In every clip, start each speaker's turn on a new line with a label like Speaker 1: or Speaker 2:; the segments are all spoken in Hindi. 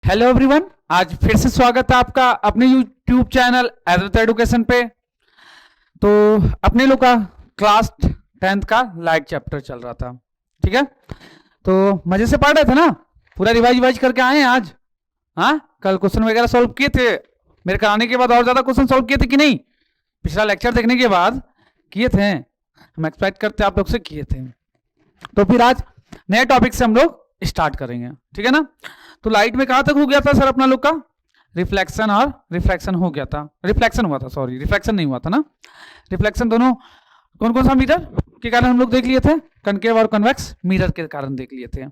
Speaker 1: हेलो एवरीवन, आज फिर से स्वागत है आपका अपने यूट्यूब चैनल एडल्ट एडुकेशन पे। तो अपने लोग का क्लास 10th का लाइट चैप्टर चल रहा था, ठीक है। तो मजे से पढ़ रहे थे ना, पूरा रिवाइज करके आए हैं आज। हाँ, कल क्वेश्चन वगैरह सॉल्व किए थे, मेरे कराने के बाद और ज्यादा क्वेश्चन सॉल्व किए थे कि नहीं? पिछला लेक्चर देखने के बाद किए थे, हम एक्सपेक्ट करते आप लोग से किए थे। तो फिर आज नए टॉपिक से हम लोग स्टार्ट करेंगे, ठीक है ना। तो लाइट में कहां तक हो गया था सर अपना लोग का? रिफ्लेक्शन और रिफ्रैक्शन हो गया था, रिफ्लेक्शन हुआ था, सॉरी रिफ्लेक्शन नहीं हुआ था ना। रिफ्लेक्शन दोनों कौन कौन सा मिरर के कारण हम लोग देख लिए थे? कनकेव और कन्वेक्स मिरर के कारण देख लिए थे,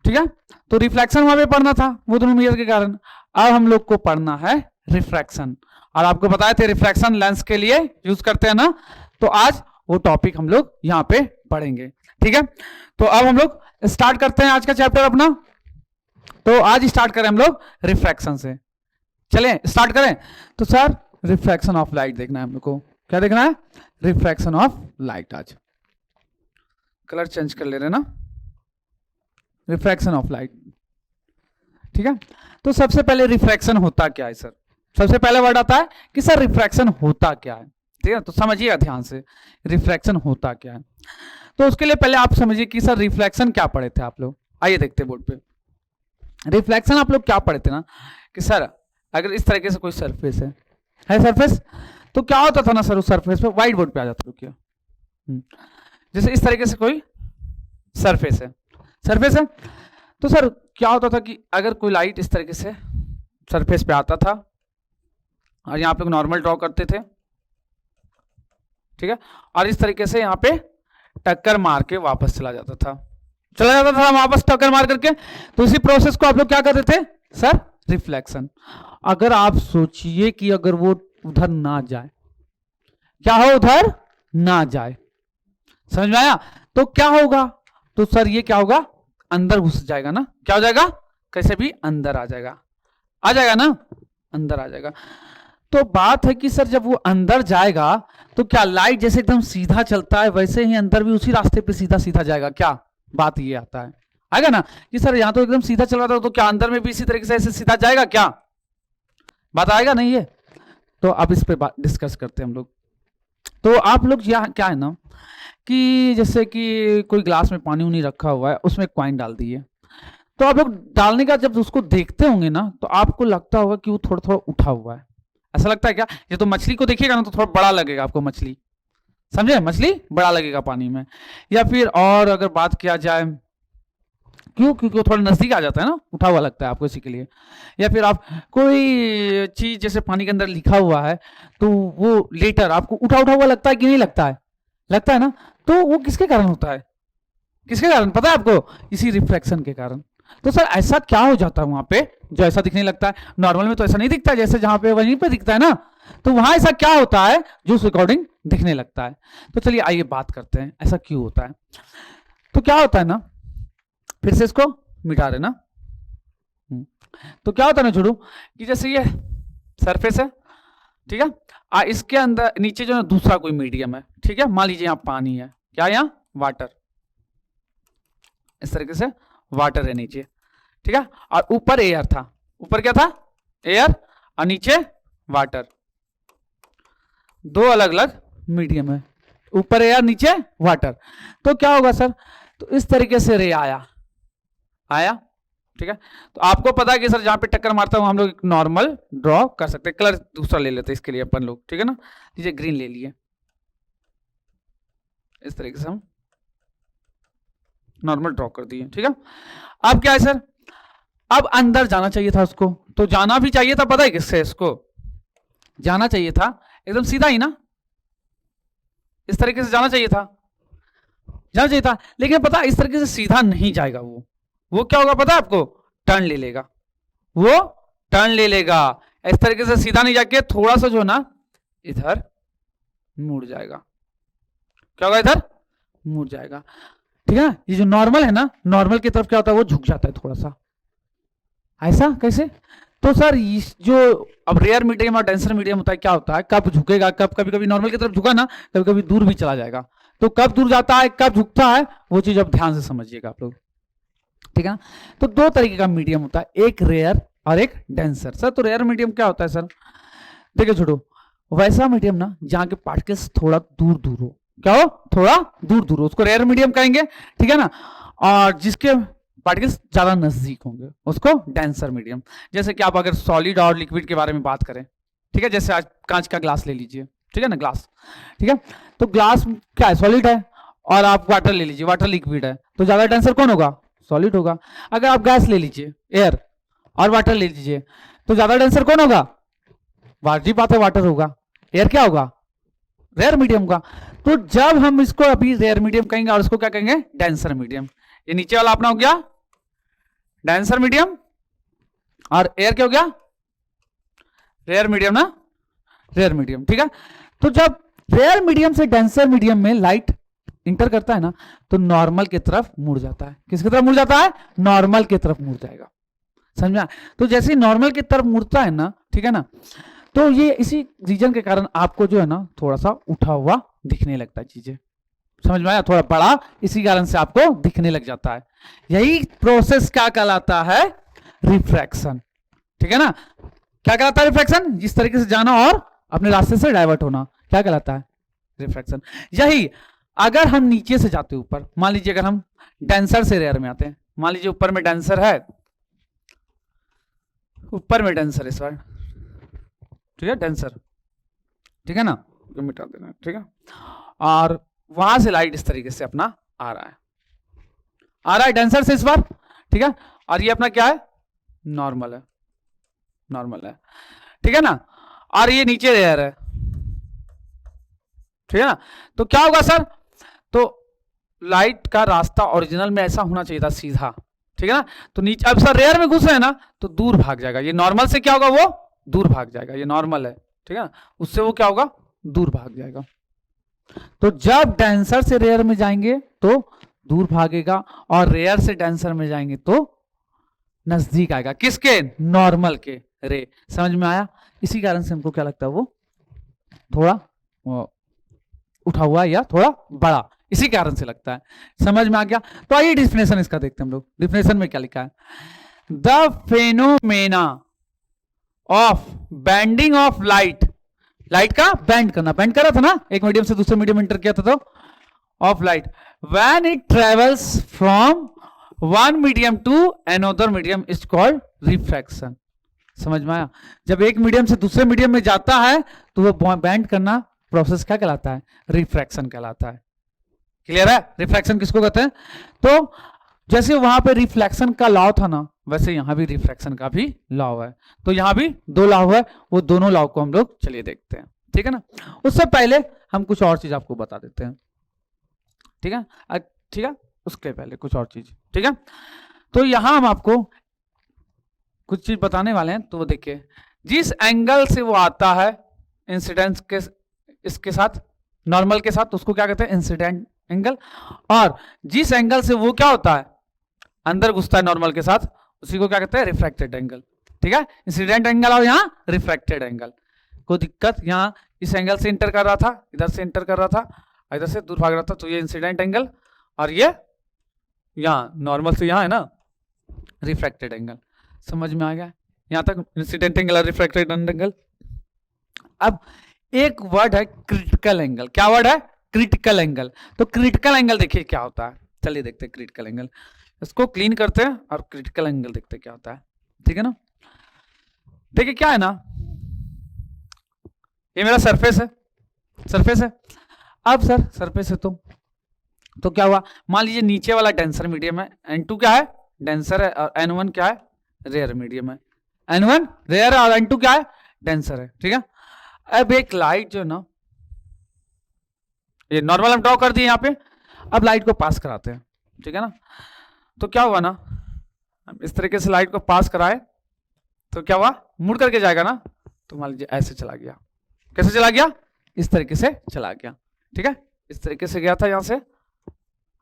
Speaker 1: ठीक है। तो रिफ्लेक्शन वहां पे पढ़ना था, वो दोनों मिरर के कारण। अब हम लोग को पढ़ना है रिफ्रैक्शन, और आपको बताए थे रिफ्रैक्शन लेंस के लिए यूज करते हैं ना। तो आज वो टॉपिक हम लोग यहाँ पे पढ़ेंगे, ठीक है। तो अब हम लोग स्टार्ट करते हैं आज का चैप्टर अपना। तो आज स्टार्ट करें हम लोग रिफ्रैक्शन से, चलें स्टार्ट करें। तो सर रिफ्रैक्शन ऑफ लाइट देखना है हम लोग को। क्या देखना है? Refraction of light. आज कलर चेंज कर ले रहे ना, रिफ्रैक्शन ऑफ लाइट, ठीक है। तो सबसे पहले रिफ्रैक्शन होता क्या है सर? सबसे पहले वर्ड आता है कि सर रिफ्रैक्शन होता क्या है, ठीक है। तो समझिएगा ध्यान से, रिफ्रैक्शन होता क्या है। तो उसके लिए पहले आप समझिए कि सर रिफ्लेक्शन क्या पढ़े थे आप लोग। आइए देखते बोर्ड पे। रिफ्लेक्शन आप लोग क्या पढ़े थे ना कि सर अगर इस तरीके से कोई सरफेस है सरफेस, तो क्या होता था ना सर उस सरफेस पे, व्हाइट बोर्ड पे आ जाता रुकिए। जैसे इस तरीके से कोई सरफेस है, तो सर क्या होता था कि अगर कोई लाइट इस तरीके से सरफेस पे आता था और यहाँ पे नॉर्मल ड्रॉ करते थे, ठीक है, और इस तरीके से यहाँ पे टक्कर मार के वापस चला जाता था वापस टक्कर मार करके। तो इसी प्रोसेस को आप लोग क्या करते थे सर? रिफ्लेक्शन। अगर आप सोचिए कि अगर वो उधर ना जाए, क्या हो? उधर ना जाए, समझ में आया? तो क्या होगा? तो सर ये क्या होगा? अंदर घुस जाएगा ना। क्या हो जाएगा? कैसे भी अंदर आ जाएगा ना, अंदर आ जाएगा। तो बात है कि सर जब वो अंदर जाएगा तो क्या लाइट जैसे एकदम सीधा चलता है वैसे ही अंदर भी उसी रास्ते पे सीधा सीधा जाएगा क्या? बात ये आता है, आएगा ना कि सर यहां तो एकदम सीधा चल रहा था, तो क्या अंदर में भी इसी तरीके से ऐसे सीधा जाएगा क्या? बात आएगा नहीं है? तो अब इस पे डिस्कस करते हैं हम लोग। तो आप लोग यहाँ क्या है ना कि जैसे कि कोई ग्लास में पानी उनी रखा हुआ है, उसमें कॉइन डाल दिए, तो आप लोग डालने का जब उसको देखते होंगे ना तो आपको लगता होगा कि वो थोड़ा थोड़ा उठा हुआ है, ऐसा लगता है क्या? ये तो मछली को देखिएगा ना तो थोड़ा बड़ा लगेगा आपको, मछली समझे, मछली बड़ा लगेगा पानी में। या फिर और अगर बात किया जाए, क्योंकि वो थोड़ा नजदीक आ जाता है ना, उठा हुआ लगता है आपको इसी के लिए। या फिर आप कोई चीज जैसे पानी के अंदर लिखा हुआ है तो वो लेटर आपको उठा हुआ लगता है कि नहीं लगता है? लगता है ना। तो वो किसके कारण होता है? किसके कारण पता है आपको? इसी रिफ्लेक्शन के कारण। तो सर ऐसा क्या हो जाता है वहां पे जो ऐसा दिखने लगता है? नॉर्मल में तो ऐसा नहीं दिखता है, जैसे जहां पे वहीं पे दिखता है ना, तो वहां ऐसा क्या होता है जो उस अकॉर्डिंग दिखने लगता है? तो चलिए आइए बात करते हैं ऐसा क्यों होता है। तो क्या होता है ना, फिर से इसको मिटा रहे ना। तो क्या होता है ना छोड़ू कि जैसे ये सरफेस है, ठीक है, इसके अंदर नीचे जो है दूसरा कोई मीडियम है, ठीक है, मान लीजिए यहाँ पानी है, क्या यहाँ वाटर, इस तरीके से वाटर है नीचे, ठीक है, और ऊपर एयर था, ऊपर क्या था? एयर, और नीचे वाटर, दो अलग अलग मीडियम है, ऊपर एयर नीचे वाटर। तो क्या होगा सर? तो इस तरीके से रे आया, ठीक है। तो आपको पता है कि सर जहां पे टक्कर मारता है हम लोग नॉर्मल ड्रॉ कर सकते हैं। कलर दूसरा ले लेते हैं इसके लिए अपन लोग, ठीक है ना। लीजिए ग्रीन ले लिए, इस तरीके से हम नॉर्मल ड्रॉ कर दिए, ठीक है। अब क्या है सर? अब अंदर जाना चाहिए था उसको, तो जाना भी चाहिए था, पता है किससे इसको जाना चाहिए था? एकदम सीधा ही ना, इस तरीके से जाना चाहिए था, लेकिन पता इस तरीके से सीधा नहीं जाएगा। वो क्या होगा पता है आपको? टर्न ले लेगा, वो टर्न ले लेगा, इस तरीके से सीधा नहीं जाके थोड़ा सा जो ना इधर मुड़ जाएगा। क्या होगा? इधर मुड़ जाएगा, ठीक है। ये जो नॉर्मल है ना, नॉर्मल की तरफ क्या होता है? वो झुक जाता है थोड़ा सा, ऐसा कैसे? तो सर जो अब रेयर मीडियम और डेंसर मीडियम होता है, क्या होता है? कब झुकेगा, कब कभी कभी नॉर्मल की तरफ झुका ना, कभी कभी दूर भी चला जाएगा। तो कब दूर जाता है, कब झुकता है, वो चीज अब ध्यान से समझिएगा आप लोग। ठीक है ना। तो दो तरीके का मीडियम होता है, एक रेयर और एक डेंसर। सर तो रेयर मीडियम क्या होता है सर? देखिए छोटो, वैसा मीडियम ना जहां के पार्टिकल्स थोड़ा दूर दूर हो, क्या हो, थोड़ा दूर दूर हो, उसको रेयर मीडियम कहेंगे, ठीक है ना। और जिसके पार्टिकल्स ज्यादा नजदीक होंगे उसको डेंसर मीडियम। जैसे कि आप अगर सॉलिड और लिक्विड के बारे में बात करें, ठीक है, जैसे आज कांच का ग्लास ले लीजिए, ठीक है ना, ग्लास, ठीक है, तो ग्लास क्या है, सॉलिड है, और आप वाटर ले लीजिए, वाटर लिक्विड है, तो ज्यादा डेंसर कौन होगा, सॉलिड होगा। अगर आप गैस ले लीजिए, एयर, और वाटर ले लीजिए, तो ज्यादा डेंसर कौन होगा, वाजिब बात है, वाटर होगा। एयर क्या होगा, रेयर मीडियम होगा। तो जब हम इसको अभी रेयर मीडियम कहेंगे और इसको क्या कहेंगे, डेंसर मीडियम। ये नीचे वाला अपना हो गया डेंसर मीडियम, और एयर क्या हो गया, रेयर मीडियम ना, रेयर मीडियम, ठीक है। तो जब रेयर मीडियम से डेंसर मीडियम में लाइट इंटर करता है ना, तो नॉर्मल की तरफ मुड़ जाता है। किसकी तरफ मुड़ जाता है, नॉर्मल की तरफ मुड़ जाएगा, समझा। तो जैसे ही नॉर्मल की तरफ मुड़ता है ना, ठीक है ना, तो ये इसी रीजन के कारण आपको जो है ना थोड़ा सा उठा हुआ दिखने लगता है, चीजें समझ में आया, थोड़ा बड़ा, इसी कारण से आपको दिखने लग जाता है। यही प्रोसेस क्या कहलाता है, रिफ्रैक्शन, ठीक है ना। क्या कहलाता है रिफ्रैक्शन, जिस तरीके से जाना और अपने रास्ते से डाइवर्ट होना, क्या कहलाता है, रिफ्रैक्शन। यही अगर हम नीचे से जाते ऊपर, मान लीजिए अगर हम डेंसर से रेयर में आते हैं, मान लीजिए ऊपर में डेंसर है, ऊपर में डेंसर इस बार, ठीक है, डेंसर, ठीक है ना, मिटा देना, ठीक है, और वहां से लाइट इस तरीके से अपना आ रहा है, आ रहा है डेंसर से इस बार, ठीक है, और ये अपना क्या है, नॉर्मल है, नॉर्मल है, ठीक है ना, और ये नीचे रेयर है, ठीक है ना। तो क्या होगा सर, तो लाइट का रास्ता ओरिजिनल में ऐसा होना चाहिए था, सीधा, ठीक है ना। तो नीचे अब सर रेयर में घुस रहे हैं ना, तो दूर भाग जाएगा, ये नॉर्मल से क्या होगा, वो दूर भाग जाएगा, ये नॉर्मल है, ठीक है ना, उससे वो क्या होगा, दूर भाग जाएगा। तो जब डेंसर से रेयर में जाएंगे तो दूर भागेगा, और रेयर से डेंसर में जाएंगे तो नजदीक आएगा, किसके, नॉर्मल के रे, समझ में आया। इसी कारण से हमको क्या लगता है, वो थोड़ा उठा हुआ या थोड़ा बड़ा, इसी कारण से लगता है, समझ में आ गया। तो आइए डिफिनेशन इसका देखते हैं हम लोग। डिफिनेशन में क्या लिखा है, the phenomena of bending of light, light का बेंड करना, बेंड कर रहा था ना, एक मीडियम से दूसरे मीडियम इंटर किया था, तो of light when it travels from one medium to another medium is called refraction. समझ में आया, जब एक मीडियम से दूसरे मीडियम में जाता है तो वो बेंड करना प्रोसेस क्या कहलाता है, रिफ्रैक्शन कहलाता है। क्लियर है, रिफ्रैक्शन किसको कहते हैं। तो जैसे वहां पे रिफ्लेक्शन का लॉ था ना, वैसे यहां भी रिफ्रैक्शन का भी लॉ है। तो यहां भी दो लॉ है, वो दोनों लॉ को हम लोग चलिए देखते हैं, ठीक है ना। उससे पहले हम कुछ और चीज आपको बता देते हैं, ठीक है, ठीक है, उसके पहले कुछ और चीज, ठीक है। तो यहां हम आपको कुछ चीज बताने वाले हैं, तो वो देखिए, जिस एंगल से वो आता है इंसिडेंस के इसके साथ, नॉर्मल के साथ, उसको क्या कहते हैं, इंसिडेंट एंगल। और जिस एंगल से वो क्या होता है, अंदर घुसता है नॉर्मल के साथ, उसी को क्या कहते हैं, रिफ्रैक्टेड एंगल, ठीक है। इंसिडेंट एंगल और यहाँ रिफ्रैक्टेड एंगल, कोई दिक्कत, यहाँ इस एंगल से इंटर कर रहा था, इधर से इंटर कर रहा था, इधर से दूर भाग रहा था, तो ये इंसिडेंट एंगल, और ये यहाँ नॉर्मल से यहाँ है ना, रिफ्रैक्टेड एंगल। समझ में आ गया यहाँ तक, इंसिडेंट एंगल और रिफ्रैक्टेड एंगल। अब एक वर्ड है क्रिटिकल एंगल, क्या वर्ड है, क्रिटिकल एंगल। तो क्रिटिकल एंगल देखिए क्या होता है, चलिए देखते हैं क्रिटिकल एंगल, इसको क्लीन करते हैं और क्रिटिकल एंगल देखते हैं क्या होता है, ठीक है ना। देखिए क्या है ना, ये मेरा सरफेस है, सरफेस है। अब सर सरफेस है तो क्या हुआ, मान लीजिए नीचे वाला डेंसर मीडियम है, N2 क्या है, डेंसर है, और N1 क्या है, रेयर मीडियम है। N1 रेयर है और N2 क्या है, डेंसर है, ठीक है। अब एक लाइट जो ना, ये नॉर्मल हम ड्रॉ कर दिए यहाँ पे, अब लाइट को पास कराते हैं, ठीक है ना। तो क्या हुआ ना, हम इस तरीके से लाइट को पास कराए तो क्या हुआ, मुड़ करके जाएगा ना, तो मान लीजिए ऐसे चला गया, कैसे चला गया, इस तरीके से चला गया, ठीक है, इस तरीके से गया था यहां से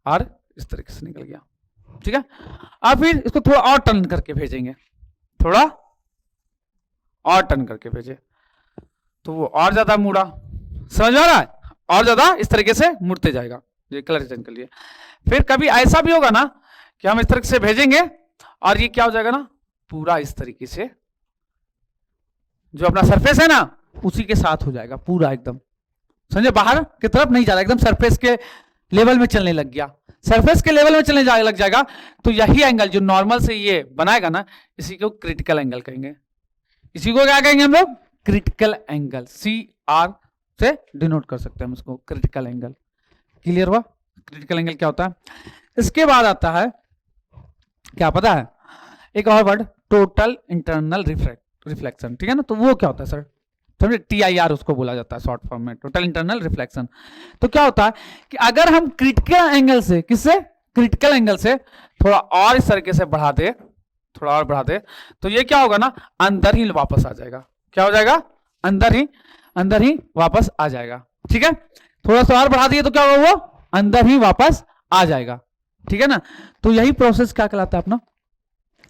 Speaker 1: और इस तरीके से निकल गया, ठीक है। अब फिर इसको थोड़ा और टर्न करके भेजेंगे, थोड़ा और टर्न करके भेजे तो वो और ज्यादा मुड़ा, समझ आ रहा है, और ज्यादा इस तरीके से मुड़ते जाएगा, ये कलर चेंज कर लिए। फिर कभी ऐसा भी होगा ना कि हम इस तरीके से भेजेंगे और ये क्या हो जाएगा ना, पूरा इस तरीके से जो अपना सरफेस है ना उसी के साथ हो जाएगा पूरा एकदम, समझे, बाहर की तरफ नहीं जा रहा, एकदम सरफेस के लेवल में चलने लग गया, सरफेस के लेवल में चलने लग जाएगा। तो यही एंगल जो नॉर्मल से ये बनाएगा ना, इसी को क्रिटिकल एंगल कहेंगे। इसी को क्या कहेंगे हम लोग, क्रिटिकल एंगल, CR से डिनोट कर सकते हैं हम इसको, क्रिटिकल एंगल। क्लियर हुआ, क्रिटिकल एंगल क्या होता है। इसके बाद आता है क्या पता है, एक और वर्ड, टोटल इंटरनल रिफ्लेक्शन, ठीक है ना। तो वो क्या होता है सर, समझे, TIR उसको बोला जाता है शॉर्ट फॉर्म में, टोटल इंटरनल रिफ्लेक्शन। तो क्या होता है कि अगर हम क्रिटिकल एंगल से, किससे, क्रिटिकल एंगल से थोड़ा और इस तरीके से बढ़ा दे, थोड़ा और बढ़ा दे, तो ये क्या होगा ना, अंदर ही वापस आ जाएगा। क्या हो जाएगा, अंदर ही वापस आ जाएगा, ठीक है। थोड़ा सा और बढ़ा दिए तो क्या होगा, वो अंदर ही वापस आ जाएगा, ठीक है ना। तो यही प्रोसेस क्या कहलाता है अपना,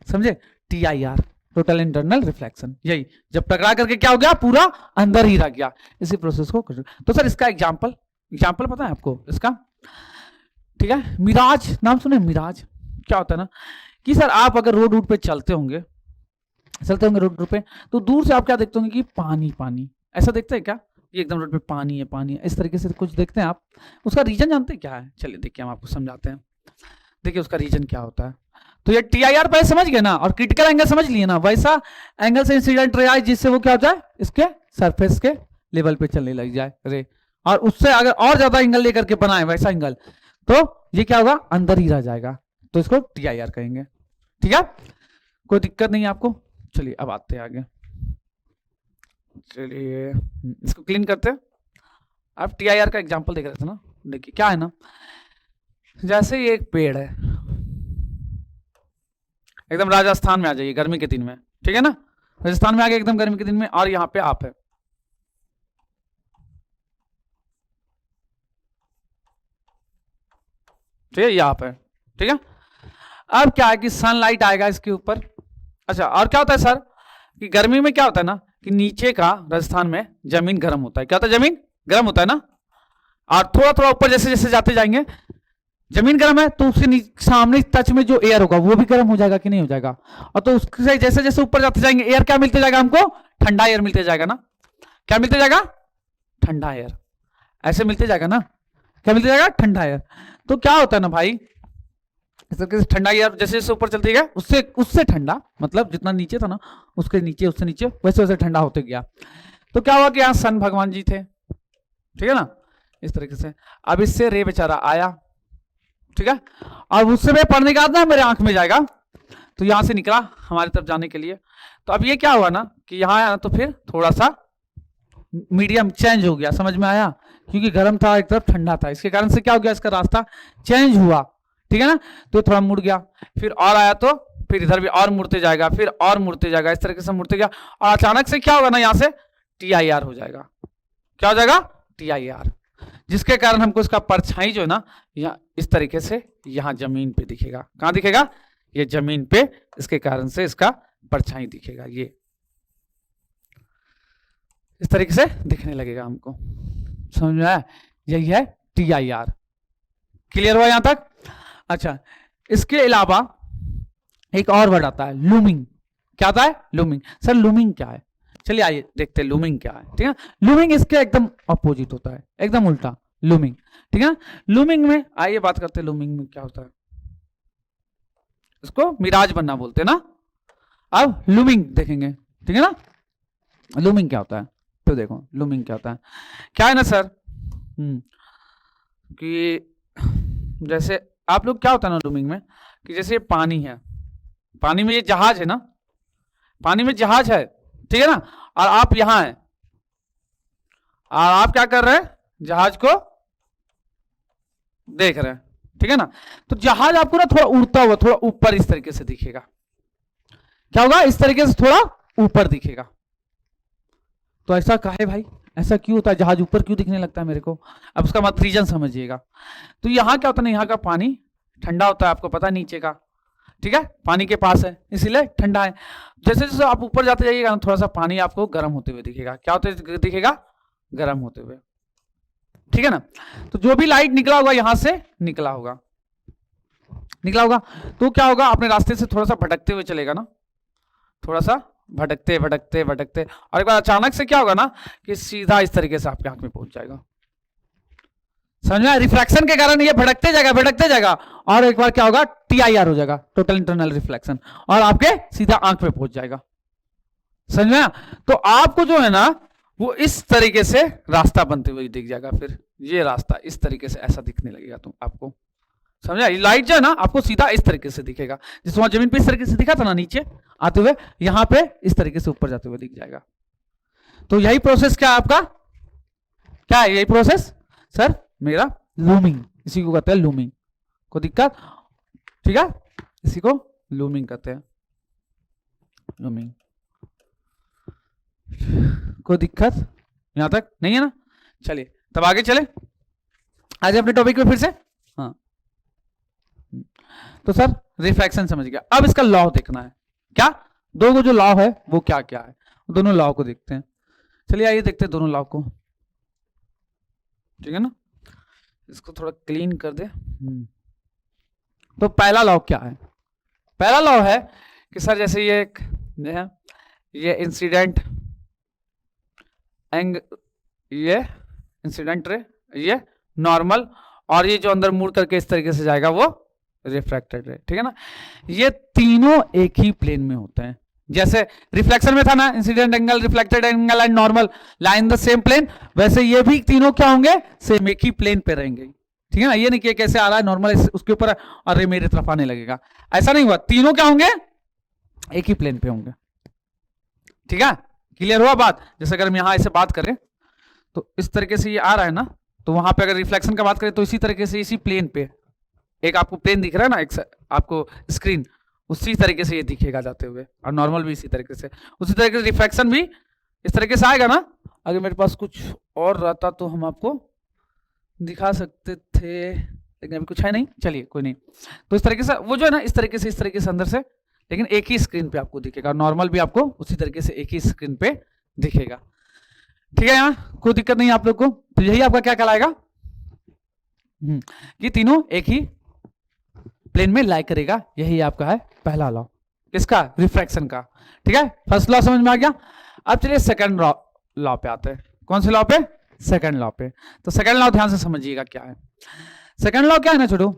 Speaker 1: समझे, TIR, टोटल इंटरनल रिफ्लेक्शन। यही जब टकरा करके क्या हो गया, पूरा अंदर ही रह गया, इसी प्रोसेस को कर। तो सर इसका एग्जांपल पता है आपको इसका, ठीक है। मिराज नाम सुने, मिराज क्या होता है ना कि सर आप अगर रोड पे चलते होंगे रोड पे, तो दूर से आप क्या देखते होंगे कि पानी ऐसा देखते हैं क्या, ये एकदम रोड पे पानी है, इस तरीके से कुछ देखते हैं आप। उसका रीजन जानते हैं क्या है, चलिए देखिए हम आपको समझाते हैं। देखिए उसका रीजन क्या होता है। तो ये TIR पे समझ गए ना, और क्रिटिकल एंगल समझ लिए ना, वैसा एंगल से इंसिडेंट रे आए जिससे वो क्या हो जाए, इसके सरफेस के लेवल पे चलने लग जाए रे, और उससे अगर और ज्यादा एंगल लेकर के बनाए वैसा एंगल, तो ये क्या होगा, अंदर ही रह जाएगा, तो इसको TIR कहेंगे, ठीक है। कोई दिक्कत नहीं है आपको। चलिए अब आते हैं आगे, चलिए इसको क्लीन करते हैं। आप TIR का एग्जांपल देख रहे थे ना, देखिए क्या है ना, जैसे ये एक पेड़ है, एकदम राजस्थान में आ जाइए गर्मी के दिन में, ठीक है ना, राजस्थान में आ गए एकदम गर्मी के दिन में, और यहाँ पे आप है, ठीक है, ये आप है, ठीक है। अब क्या है कि सनलाइट आएगा इसके ऊपर। अच्छा, और क्या होता है सर कि गर्मी में क्या होता है ना कि नीचे का राजस्थान में जमीन गर्म होता है, क्या होता है, जमीन गर्म होता है ना, और थोड़ा थोड़ा ऊपर जैसे जैसे जाते जाएंगे, जमीन गर्म है तो उसके सामने टच में जो एयर होगा वो भी गर्म हो जाएगा कि नहीं हो जाएगा, और तो उससे जैसे जैसे ऊपर जाते जाएंगे एयर क्या मिलते जाएगा हमको, ठंडा एयर मिलते जाएगा ना, क्या मिलते जाएगा, ठंडा एयर, ऐसे मिलते जाएगा ना, क्या मिलते जाएगा, ठंडा एयर। तो क्या होता है ना भाई, ठंडा एयर जैसे जैसे ऊपर चलते गया उससे ठंडा, मतलब जितना नीचे था ना उसके नीचे उससे नीचे वैसे वैसे ठंडा होते गया। तो क्या हुआ कि यहाँ सन भगवान जी थे, ठीक है ना, इस तरीके से। अब इससे रे बेचारा आया, ठीक है, और उससे में पढ़ने के बाद ना मेरे आंख में जाएगा, तो यहां से निकला हमारी तरफ जाने के लिए। तो अब ये क्या हुआ ना कि यहाँ आया ना, तो फिर थोड़ा सा मीडियम चेंज हो गया, समझ में आया, क्योंकि गर्म था एक तरफ ठंडा था, इसके कारण से क्या हो गया, इसका रास्ता चेंज हुआ, ठीक है ना। तो थोड़ा मुड़ गया, फिर और आया तो फिर इधर भी और मुड़ते जाएगा, फिर और मुड़ते जाएगा, इस तरीके से मुड़ते गया, और अचानक से क्या होगा ना, यहाँ से TIR हो जाएगा। क्या हो जाएगा, TIR, जिसके कारण हमको इसका परछाई जो है ना यहाँ इस तरीके से यहाँ जमीन पे दिखेगा। कहां दिखेगा, ये जमीन पे, इसके कारण से इसका परछाई दिखेगा, ये इस तरीके से दिखने लगेगा हमको, समझ में आया, यही है TIR। क्लियर हुआ यहां तक। अच्छा, इसके अलावा एक और वर्ड आता है, लूमिंग। क्या आता है, लूमिंग। सर लूमिंग क्या है, चलिए आइए देखते हैं लूमिंग क्या है, ठीक है। लूमिंग इसके एकदम अपोजिट होता है, एकदम उल्टा, लूमिंग, ठीक है। लूमिंग में आइए बात करते हैं, लूमिंग में क्या होता है, इसको मिराज बनना बोलते हैं ना। अब लूमिंग देखेंगे, ठीक है ना, लूमिंग क्या होता है, तो देखो लूमिंग क्या होता है, क्या है ना सर, कि जैसे आप लोग क्या होता है ना लूमिंग में, कि जैसे पानी है, पानी में ये जहाज है ना, पानी में जहाज है, ठीक है ना, और आप यहां हैं, और आप क्या कर रहे हैं, जहाज को देख रहे हैं, ठीक है ना। तो जहाज आपको ना थोड़ा उड़ता हुआ थोड़ा ऊपर इस तरीके से दिखेगा, क्या होगा, इस तरीके से थोड़ा ऊपर दिखेगा। तो ऐसा काहे भाई, ऐसा क्यों होता है, जहाज ऊपर क्यों दिखने लगता है मेरे को, अब उसका मत रीजन समझिएगा। तो यहाँ क्या होता है ना, यहाँ का पानी ठंडा होता है, आपको पता है नीचे का, ठीक है, पानी के पास है इसीलिए ठंडा है। जैसे जैसे आप ऊपर जाते जाइएगा ना, थोड़ा सा पानी आपको गर्म होते हुए दिखेगा, क्या होते दिखेगा, गर्म होते हुए, ठीक है ना। तो जो भी लाइट निकला होगा यहां से निकला होगा, निकला होगा। तो क्या होगा, अपने रास्ते से थोड़ा सा भटकते हुए चलेगा ना, थोड़ा सा भटकते भटकते भटकते, और एक बार अचानक से क्या होगा ना कि सीधा इस तरीके से आपकी आंख में पहुंच जाएगा। समझ में? रिफ्रैक्शन के कारण ये भटकते जाएगा और एक बार क्या होगा, TIR हो जाएगा, टोटल इंटरनल रिफ्लेक्शन, और आपके सीधा आंख में पहुंच जाएगा। समझ में? तो आपको जो है ना वो इस तरीके से रास्ता बनते हुए दिख जाएगा, फिर ये रास्ता इस तरीके से ऐसा दिखने लगेगा तुम आपको। समझा? लाइट जो है ना आपको सीधा इस तरीके से दिखेगा, जिस वहां जमीन पे इस तरीके से दिखा था ना नीचे आते हुए, यहां पे इस तरीके से ऊपर जाते हुए दिख जाएगा। तो यही प्रोसेस क्या है आपका, क्या है यही प्रोसेस सर मेरा, लूमिंग, इसी को कहते हैं लूमिंग। को दिक्कत? ठीक है, इसी को लूमिंग कहते हैं, लूमिंग। कोई दिक्कत यहां तक नहीं है ना? चलिए तब आगे चले, आज अपने टॉपिक पे फिर से। हाँ, तो सर रिफ्रैक्शन समझ गया, अब इसका लॉ देखना है। क्या दो जो लॉ है वो क्या क्या है, दोनों लॉ को देखते हैं। चलिए आइए देखते हैं दोनों लॉ को, ठीक है ना। इसको थोड़ा क्लीन कर दे। तो पहला लॉ क्या है, पहला लॉ है कि सर जैसे ये एक ये इंसिडेंट ये इंसिडेंट रे, ये नॉर्मल, और ये जो अंदर मुड़ करके इस तरीके से जाएगा वो रिफ्रैक्टेड रे, ठीक है ना। ये तीनों एक ही प्लेन में होते हैं, जैसे रिफ्लेक्शन में था ना incident angle, reflected angle and normal line the same plane, वैसे ये भी तीनों क्या होंगे, सेम एक ही प्लेन पे रहेंगे, ठीक है ना। ये नहीं कि कैसे आ रहा है नॉर्मल उसके ऊपर और ये मेरी तरफ आने लगेगा, ऐसा नहीं हुआ, तीनों क्या होंगे, एक ही प्लेन पे होंगे, ठीक है। क्लियर हुआ बात? जैसे अगर हम यहां ऐसे बात करें तो इस तरीके से ये आ रहा है ना, तो वहां पे अगर रिफ्लेक्शन का बात करें तो इसी तरीके से इसी प्लेन पे एक आपको प्लेन दिख रहा है ना, एक आपको स्क्रीन, उसी तरीके से ये दिखेगा जाते हुए, और नॉर्मल भी इसी तरीके से, उसी तरीके से रिफ्लेक्शन भी इस तरीके से आएगा ना। अगर मेरे पास कुछ और रहता तो हम आपको दिखा सकते थे, लेकिन अभी कुछ है नहीं, चलिए कोई नहीं। तो इस तरीके से वो जो है ना इस तरीके से अंदर से, लेकिन एक ही स्क्रीन पे आपको दिखेगा, नॉर्मल भी आपको उसी तरीके से एक ही स्क्रीन पे दिखेगा, ठीक है। यहाँ कोई दिक्कत नहीं आप लोग को। तो यही आपका क्या कहलाएगा कि तीनों एक ही प्लेन में लाई करेगा, यही आपका है पहला लॉ, इसका रिफ्रैक्शन का, ठीक है। फर्स्ट लॉ समझ में आ गया। अब चलिए सेकंड लॉ पे आते हैं। कौन से लॉ पे? सेकंड लॉ पे। तो सेकंड लॉ ध्यान से समझिएगा क्या है। सेकंड लॉ क्या है ना छोटू,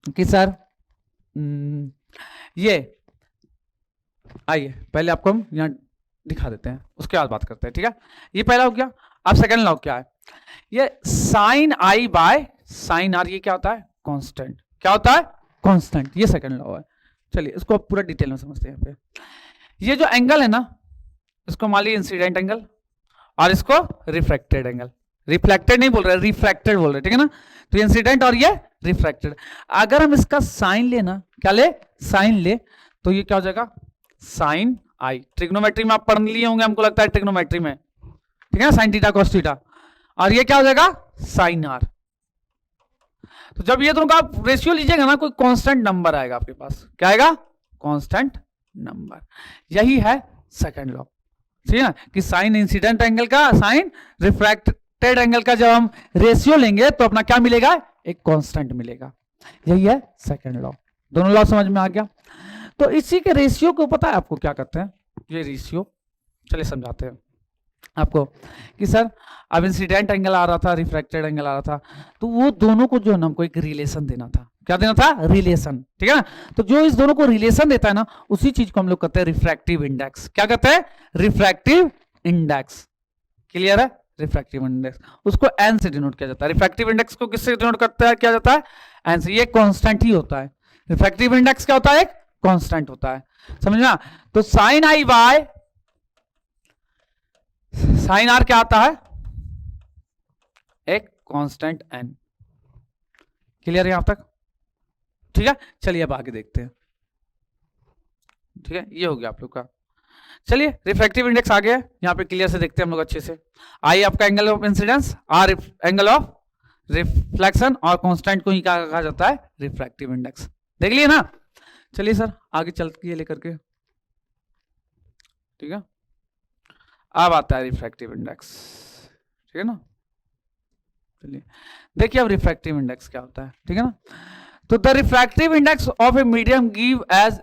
Speaker 1: कि सर ये आइए पहले आपको हम यहां दिखा देते हैं, उसके बाद बात करते हैं, ठीक है। ये पहला हो गया। अब सेकंड लॉ क्या है, ये sine I by sine R, ये क्या होता है, कांस्टेंट। क्या होता है? कांस्टेंट। ये सेकंड लॉ है। चलिए इसको पूरा डिटेल में समझते हैं। यहाँ पे ये जो एंगल है ना, इसको मान लीजिए इंसिडेंट एंगल, और इसको रिफ्रैक्टेड एंगल, रिफ्लेक्टेड नहीं बोल रहे, रिफ्रैक्टेड बोल रहे, ठीक है ना। तो ये इंसिडेंट और ये रिफ्रैक्टेड। अगर हम इसका साइन लेना, क्या ले, साइन ले, तो ये क्या हो जाएगा, साइन आई। ट्रिग्नोमेट्री में आप पढ़ लिए होंगे हमको लगता है, ट्रिग्नोमेट्री में, ठीक है ना, साइन थीटा कॉस थीटा, और ये क्या हो जाएगा, साइन आर। तो जब ये दोनों का आप रेशियो लीजिएगा ना, कोई कांस्टेंट नंबर आएगा आपके पास, क्या आएगा, कांस्टेंट नंबर। यही है सेकंड लॉ, ठीक है ना, कि साइन इंसिडेंट एंगल का, साइन रिफ्रैक्टेड एंगल का जब हम रेशियो लेंगे तो अपना क्या मिलेगा, एक कांस्टेंट मिलेगा। यही है सेकंड लॉ। दोनों लॉ समझ में आ गया। तो इसी के रेशियो को पता है आपको क्या कहते हैं, ये रेशियो, चलिए समझाते हैं आपको कि सर अब इंसिडेंट एंगल आ रहा था, रिफ्रैक्टेड एंगल आ रहा था, तो वो दोनों को जो है ना हमको एक रिलेशन देना था। क्या देना था, रिलेशन, ठीक है ना। तो जो इस दोनों को रिलेशन देता है ना, उसी चीज को हम लोग कहते हैं रिफ्रैक्टिव इंडेक्स। क्या कहते हैं, रिफ्रैक्टिव इंडेक्स। क्लियर है, रिफ्रैक्टिव इंडेक्स, उसको एन से डिनोट किया जाता है। रिफ्रैक्टिव इंडेक्स को किससे डिनोट करता है, किया जाता है, एन से। ये कांस्टेंट ही होता है। रिफ्रैक्टिव इंडेक्स क्या होता है, एक कांस्टेंट होता है, समझना। तो sine I by sine r क्या आता है, एक कांस्टेंट एन। क्लियर है यहां तक, ठीक है। चलिए अब आगे देखते हैं, ठीक है, ये हो गया आप लोग का। चलिए रिफ्रैक्टिव इंडेक्स आ गया, यहां पे क्लियर से देखते हैं हम लोग अच्छे से। आई आपका angle of incidence, R angle of reflection, और कांस्टेंट को ही क्या कहा जाता है, रिफ्रैक्टिव इंडेक्स। देख लिए ना। चलिए सर आगे चलते लेकर के, ठीक है। अब आता है रिफ्रैक्टिव इंडेक्स, ठीक है ना। चलिए देखिए अब रिफ्रैक्टिव इंडेक्स क्या होता है, ठीक है ना। तो the refractive index of a medium give as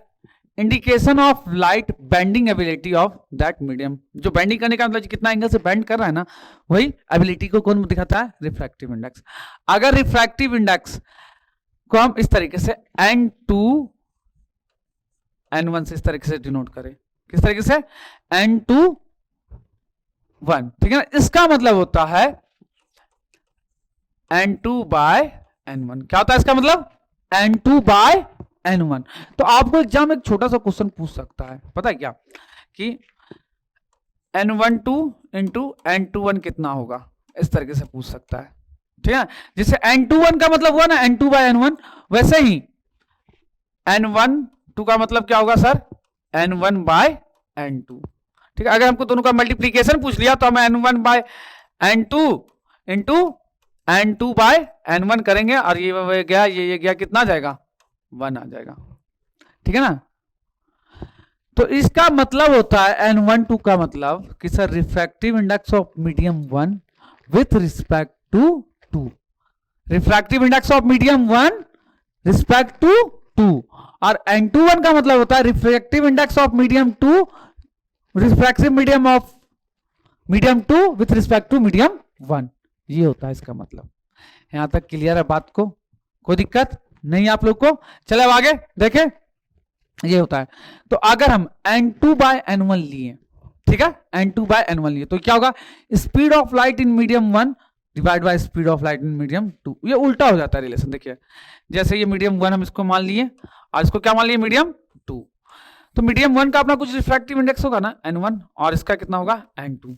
Speaker 1: indication of light bending ability of that medium. जो बेंडिंग करने का मतलब कितना एंगल से बेंड कर रहा है ना, वही एबिलिटी को कौन दिखाता है? Refractive index. अगर रिफ्रैक्टिव इंडेक्स को हम इस तरीके से n2 n1 से इस तरीके से डिनोट करें, किस तरीके से? n2 1, ठीक है ना। इसका मतलब होता है n2 बाय n1। क्या होता है इसका मतलब? n2 bye n1। तो आपको एग्जाम एक छोटा सा क्वेश्चन पूछ सकता है, पता है क्या? कि n12 इंटू n21 कितना होगा, इस तरीके से पूछ सकता है, ठीक है। जिससे n21 का मतलब हुआ ना n2 बाय n1, वैसे ही n12 का मतलब क्या होगा सर? n1 बाय n2, ठीक है। अगर हमको दोनों का मल्टीप्लीकेशन पूछ लिया तो हम n1 bye n2 into n2 bye n1 करेंगे, और ये गया, ये गया, कितना जाएगा? 1 आ जाएगा, ठीक है ना। तो इसका मतलब होता है n12 का मतलब कि sir refractive index of medium 1 with respect to 2, refractive index of medium 1 respect to 2, और n21 का मतलब होता है refractive index of medium 2 refractive medium of medium 2 with respect to medium 1। ये होता है इसका मतलब। यहां तक क्लियर है बात को? कोई दिक्कत नहीं आप लोग को? चले अब आगे देखें, ये होता है। तो अगर हम n2 बाय n1 लिए, ठीक है, n2 बाय n1 लिए, तो क्या होगा? Speed of light in medium 1 divide by speed of light in medium 2। ये उल्टा हो जाता है रिलेशन। देखिए, जैसे ये मीडियम 1 हम इसको मान लिए, और इसको क्या मान लिए? मीडियम 2। तो मीडियम 1 का अपना कुछ रिफ्रैक्टिव इंडेक्स होगा ना n1, और इसका कितना होगा? n2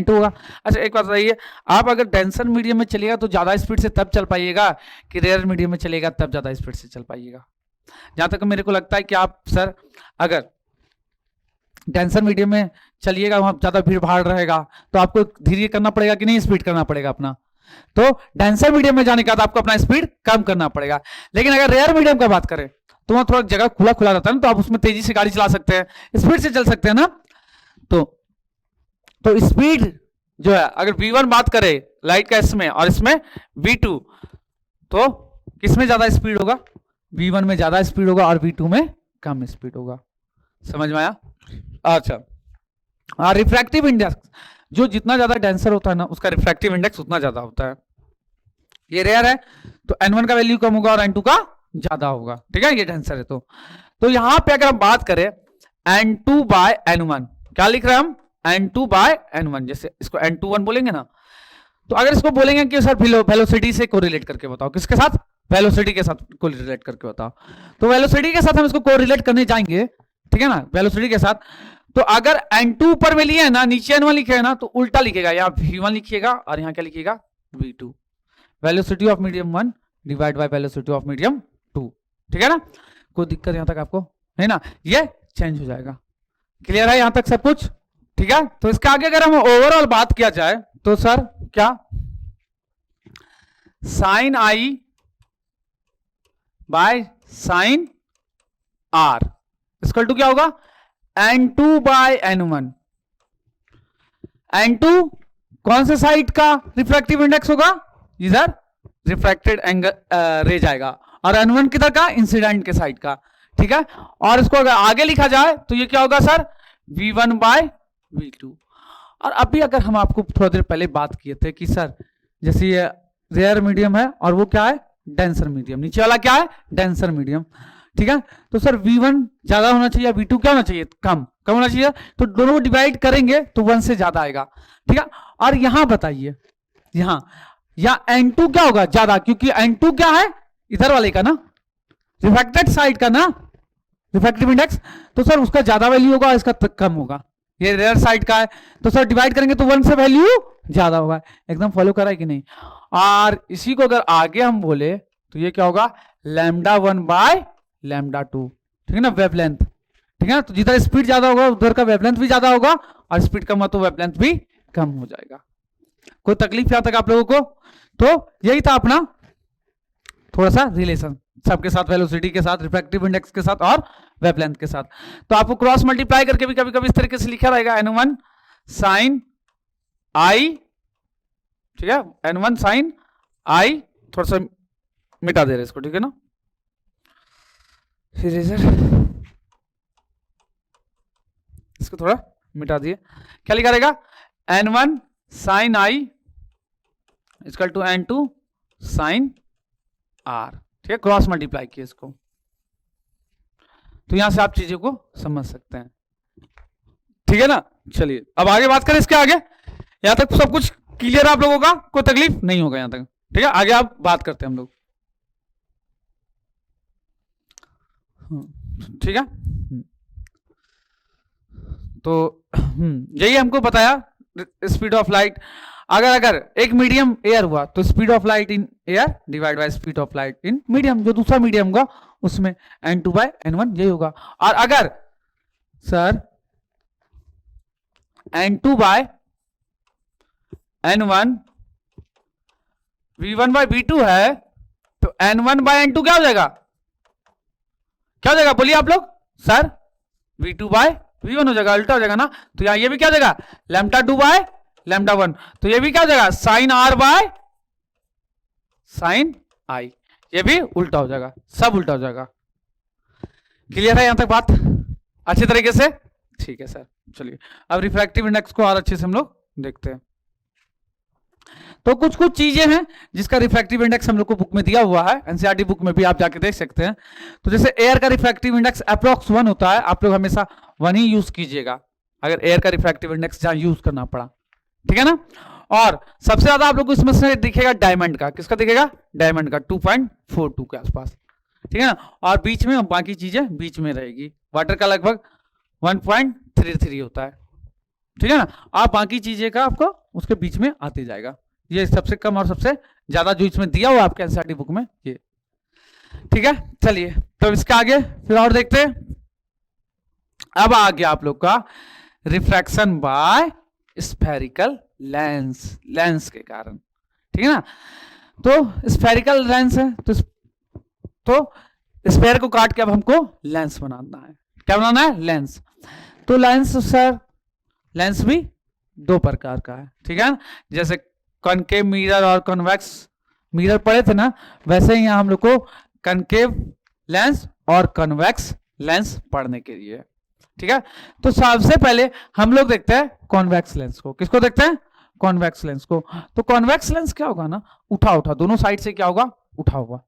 Speaker 1: होगा। अच्छा एक बात बताइए, आप अगर डेंसर मीडियम में चलेगा तो ज्यादा स्पीड से तब चल पाइएगा कि रेयर मीडियम में चलेगा तब ज्यादा स्पीड से चल पाइएगा? जहां तक मेरे को लगता है कि आप सर अगर डेंसर मीडियम में चलिएगा, वहां ज्यादा भीड़ भाड़ रहेगा, तो आपको धीरे करना पड़ेगा कि नहीं, स्पीड करना पड़ेगा अपना। तो डेंसर मीडियम में जाने के बाद आपको अपना स्पीड कम करना पड़ेगा। लेकिन अगर रेयर मीडियम का बात करें तो वहां थोड़ा जगह खुला खुला रहता है ना, तो आप उसमें तेजी से गाड़ी चला सकते हैं, स्पीड से चल सकते हैं ना। तो स्पीड जो है, अगर v1 बात करें लाइट का इसमें और इसमें v2, तो किसमें ज्यादा स्पीड होगा? v1 में ज्यादा स्पीड होगा और v2 में कम स्पीड होगा। समझ में आया? अच्छा, और रिफ्रैक्टिव इंडेक्स जो जितना ज्यादा डेंसर होता है ना, उसका रिफ्रैक्टिव इंडेक्स उतना ज्यादा होता है। ये रेयर है तो n1 का वैल्यू कम होगा और n2 का ज्यादा होगा, ठीक है, ये डेंसर है। तो यहां पे अगर हम बात करें n2 बाय n1, क्या लिख रहे हैं हम? n2 bye n1। जैसे इसको n21 बोलेंगे ना, तो अगर इसको बोलेंगे कि सर वेलोसिटी से कोरिलेट करके बताओ, किसके साथ? वेलोसिटी के साथ कोरिलेट करके बताओ। तो वेलोसिटी के साथ हम इसको कोरिलेट करने जाएंगे, ठीक है ना, वेलोसिटी के साथ। तो अगर n2 ऊपर में लिए है ना, नीचे n1 लिखे है ना, तो उल्टा लिखेगा, यहाँ v1 लिखिएगा और यहाँ क्या लिखिएगा? v2। Velocity of medium 1 divide by velocity of medium 2, ठीक है ना। कोई दिक्कत यहां तक आपको है ना? ये चेंज हो जाएगा। क्लियर है यहां तक सब कुछ? ठीक है। तो इसका आगे अगर हम ओवरऑल बात किया जाए तो सर क्या? Sine I by sine r equal to क्या होगा? n2 bye n1। n2 कौन से साइड का रिफ्रैक्टिव इंडेक्स होगा? इधर रिफ्रैक्टेड एंगल रे जाएगा, और n1 किधर का? इंसिडेंट के साइड का, ठीक है। और इसको अगर आगे लिखा जाए तो ये क्या होगा सर? v1 bye v2। और अभी अगर हम आपको थोड़ा देर पहले बात किए थे कि सर जैसे ये रेयर मीडियम है और वो क्या है? Denser medium. नीचे वाला क्या है? डेंसर मीडियम, ठीक है। तो सर v1 ज्यादा होना चाहिए, v2 क्या होना चाहिए? कम होना चाहिए। तो दोनों को डिवाइड करेंगे तो 1 से ज्यादा आएगा, ठीक है। और यहां बताइए, यहां n2 क्या होगा? ज्यादा, क्योंकि n2 क्या है? इधर वाले का ना, रिफ्रैक्टेड साइड का ना रिफ्रैक्टिव इंडेक्स। तो सर उसका ज्यादा वैल्यू होगा, इसका कम होगा। ये रेयर साइड का है, तो सर डिवाइड करेंगे तो 1 से वैल्यू ज्यादा होगा। एकदम फॉलो करा है कि नहीं? और इसी को अगर आगे हम बोले तो ये क्या होगा? λ1 बाय λ2, ठीक है ना, वेवलेंथ, ठीक है ना। तो जिधर स्पीड ज्यादा होगा उधर का वेवलेंथ भी ज्यादा होगा, और स्पीड कम हो तो वेवलेंथ भी कम हो जाएगा। कोई तकलीफ यहां तक आप लोगों को? तो यही था अपना थोड़ा सा रिलेशन सबके साथ, वेलोसिटी के साथ, रिफ्रैक्टिव इंडेक्स के साथ और वेवलेंथ के साथ। तो आपको क्रॉस मल्टीप्लाई करके भी कभी कभी इस तरीके से लिखा रहेगा n1 साइन आई, ठीक है, n1 साइन आई, थोड़ा सा मिटा दे रहे इसको, ठीक है ना। इरेजर, इसको थोड़ा मिटा दिए। क्या लिखा रहेगा, n1 sine i equal to n2 sine r, ठीक है, क्रॉस मल्टीप्लाई किए इसको। तो यहां से आप चीजों को समझ सकते हैं, ठीक है ना। चलिए अब आगे बात करें इसके आगे। यहां तक सब कुछ क्लियर है आप लोगों का, कोई तकलीफ नहीं होगा यहां तक, ठीक है। आगे आप बात करते हैं हम लोग, ठीक है। तो यही हमको बताया स्पीड ऑफ लाइट। अगर एक मीडियम एयर हुआ तो speed of light in air divide by speed of light in medium, जो दूसरा मीडियम होगा उसमें n2 बाय n1 यही होगा। और अगर sir n2 bye n1 v1 bye v2 है तो n1 बाय n2 क्या हो जाएगा, क्या हो जाएगा बोलिए आप लोग, सर v2 बाय v1 हो जाएगा, उल्टा हो जाएगा ना। तो यहां ये भी क्या हो जाएगा, लैम्डा 2 बाय लैम्डा 1, तो ये भी क्या हो जाएगा साइन r बाय साइन आई, ये भी उल्टा हो जाएगा, सब उल्टा हो जाएगा। क्लियर है यहां तक बात अच्छे तरीके से, ठीक है सर। चलिए अब रिफ्रैक्टिव इंडेक्स को और अच्छे से हम लोग देखते हैं। तो कुछ कुछ चीजें हैं जिसका रिफ्रैक्टिव इंडेक्स हम लोग को बुक में दिया हुआ है, एनसीईआरटी बुक में भी आप जाके देख सकते हैं। तो जैसे एयर का रिफ्रैक्टिव इंडेक्स अप्रोक्स 1 होता है, आप लोग हमेशा 1 ही यूज कीजिएगा अगर एयर का रिफ्रैक्टिव इंडेक्स जहां यूज करना पड़ा, ठीक है ना। और सबसे ज्यादा आप लोग को इसमें से दिखेगा डायमंड का, किसका दिखेगा, डायमंड का 2.42 के आसपास, ठीक है ना। और बीच में बाकी चीजें बीच में रहेगी, वाटर का लगभग 1.33 होता है, ठीक है ना। आप बाकी चीजें का आपको उसके बीच में आते जाएगा, ये सबसे कम और सबसे ज्यादा जो इसमें दिया हुआ आपके एनसीईआरटी बुक में ये, ठीक है। चलिए तो इसके आगे फिर और देखते हैं। अब आ गया आप लोग का refraction by spherical lens, lens के कारण, ठीक है ना। तो स्फेरिकल लेंस है तो स्फेयर को काट के अब हमको लेंस बनाना है, क्या बनाना है, लेंस। तो लेंस सर, लेंस भी 2 प्रकार का है, ठीक है ना। जैसे कॉनकेव मिरर और कॉन्वेक्स मिरर पढ़े थे ना, वैसे ही यहां हम लोग को कॉनकेव लेंस और कॉन्वेक्स लेंस पढ़ने के लिए, ठीक है। तो सबसे पहले हम लोग देखते हैं कॉन्वेक्स लेंस को, किसको देखते हैं, कॉन्वेक्स लेंस को। तो कॉन्वेक्स लेंस क्या होगा ना, उठा उठा, दोनों साइड से क्या होगा, उठा होगा,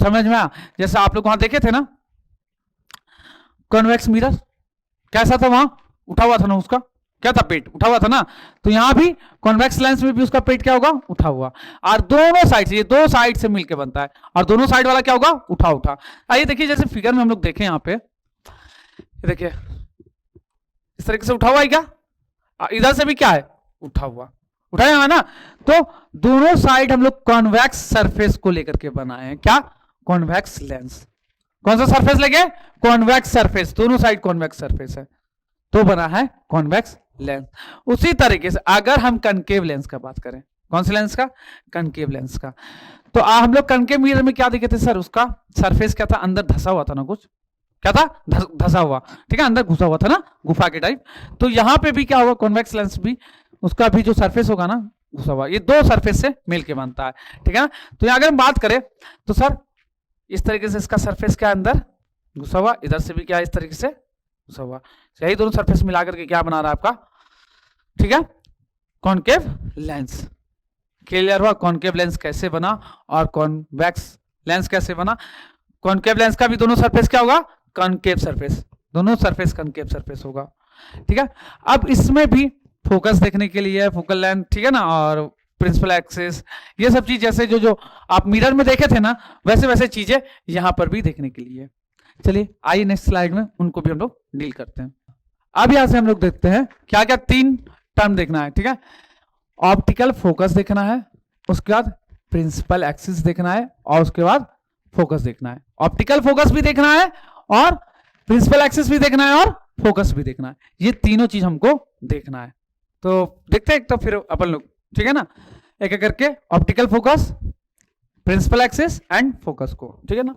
Speaker 1: समझ में आया। जैसे आप लोग वहां देखे थे ना कॉन्वेक्स मिरर, कैसा था, वहां उठा हुआ था ना, उसका क्या था, पेट उठा हुआ था ना। तो यहां भी कॉन्वेक्स लेंस में भी उसका पेट क्या होगा, उठा हुआ। और दोनों साइड से, ये 2 साइड से मिलकर बनता है, और दोनों साइड वाला क्या होगा, उठा उठा। आइए देखिए जैसे फिगर में हम लोग देखें, यहां पे देखिए इस तरीके से उठा हुआ है क्या, इधर से भी क्या है, उठा हुआ, उठाया है ना। तो दोनों साइड हम लोग कॉन्वेक्स सरफेस को लेकर के बनाए हैं, क्या, कॉन्वेक्स लेंस। कौन सा सरफेस लगे, कॉन्वेक्स सरफेस, दोनों साइड कॉन्वेक्स सरफेस है तो बना है कॉन्वेक्स लेंस। उसी तरीके से अगर हम कनकेव लेंस का बात करें, कौन से लेंस का, कनकेव लेंस का, तो हम लोग कनकेव मिरर में क्या देखे थे सर, उसका सरफेस क्या था, अंदर धसा हुआ था ना, कुछ क्या था, धसा हुआ, ठीक है, अंदर घुसा हुआ था ना, गुफा के टाइप। तो यहां पे भी क्या होगा, कॉन्वेक्स लेंस भी, उसका भी जो सरफेस होगा ना घुसा हुआ, ये 2 सरफेस से मिलके बनता है, ठीक है ना। तो यहां अगर हम बात करें तो सर इस तरीके से इसका सरफेस क्या अंदर घुसा हुआ, इधर से भी क्या इस तरीके से घुसा हुआ, यही दोनों सरफेस मिलाकर के क्या बना रहा है आपका, ठीक है, कॉनकेव लेंस। क्लियर हुआ कॉनकेव लेंस कैसे बना और कॉन्वेक्स लेंस कैसे बना। कॉनकेव लेंस का भी दोनों सरफेस क्या होगा, कॉनकेव सरफेस, दोनों सरफेस कॉनकेव सरफेस होगा, ठीक है। अब इसमें भी फोकस देखने के लिए फोकल लेंथ, ठीक है ना, और प्रिंसिपल एक्सिस, ये सब चीज जैसे जो जो आप मिरर में देखे थे ना, वैसे वैसे चीजें यहां पर भी देखने के लिए। चलिए आइए नेक्स्ट स्लाइड में उनको भी हम लोग डील करते हैं। अब यहां से हम लोग देखते हैं क्या क्या 3 टर्म देखना है, ठीक है। ऑप्टिकल फोकस देखना है, उसके बाद प्रिंसिपल एक्सिस देखना है, और उसके बाद फोकस देखना है। ऑप्टिकल फोकस भी देखना है और प्रिंसिपल एक्सिस भी देखना है और फोकस भी देखना है, ये तीनों चीज हमको देखना है। तो देखते हैं एक तो फिर अपन लोग, ठीक है ना, एक एक करके optical focus, principal axis and focus को, ठीक है ना।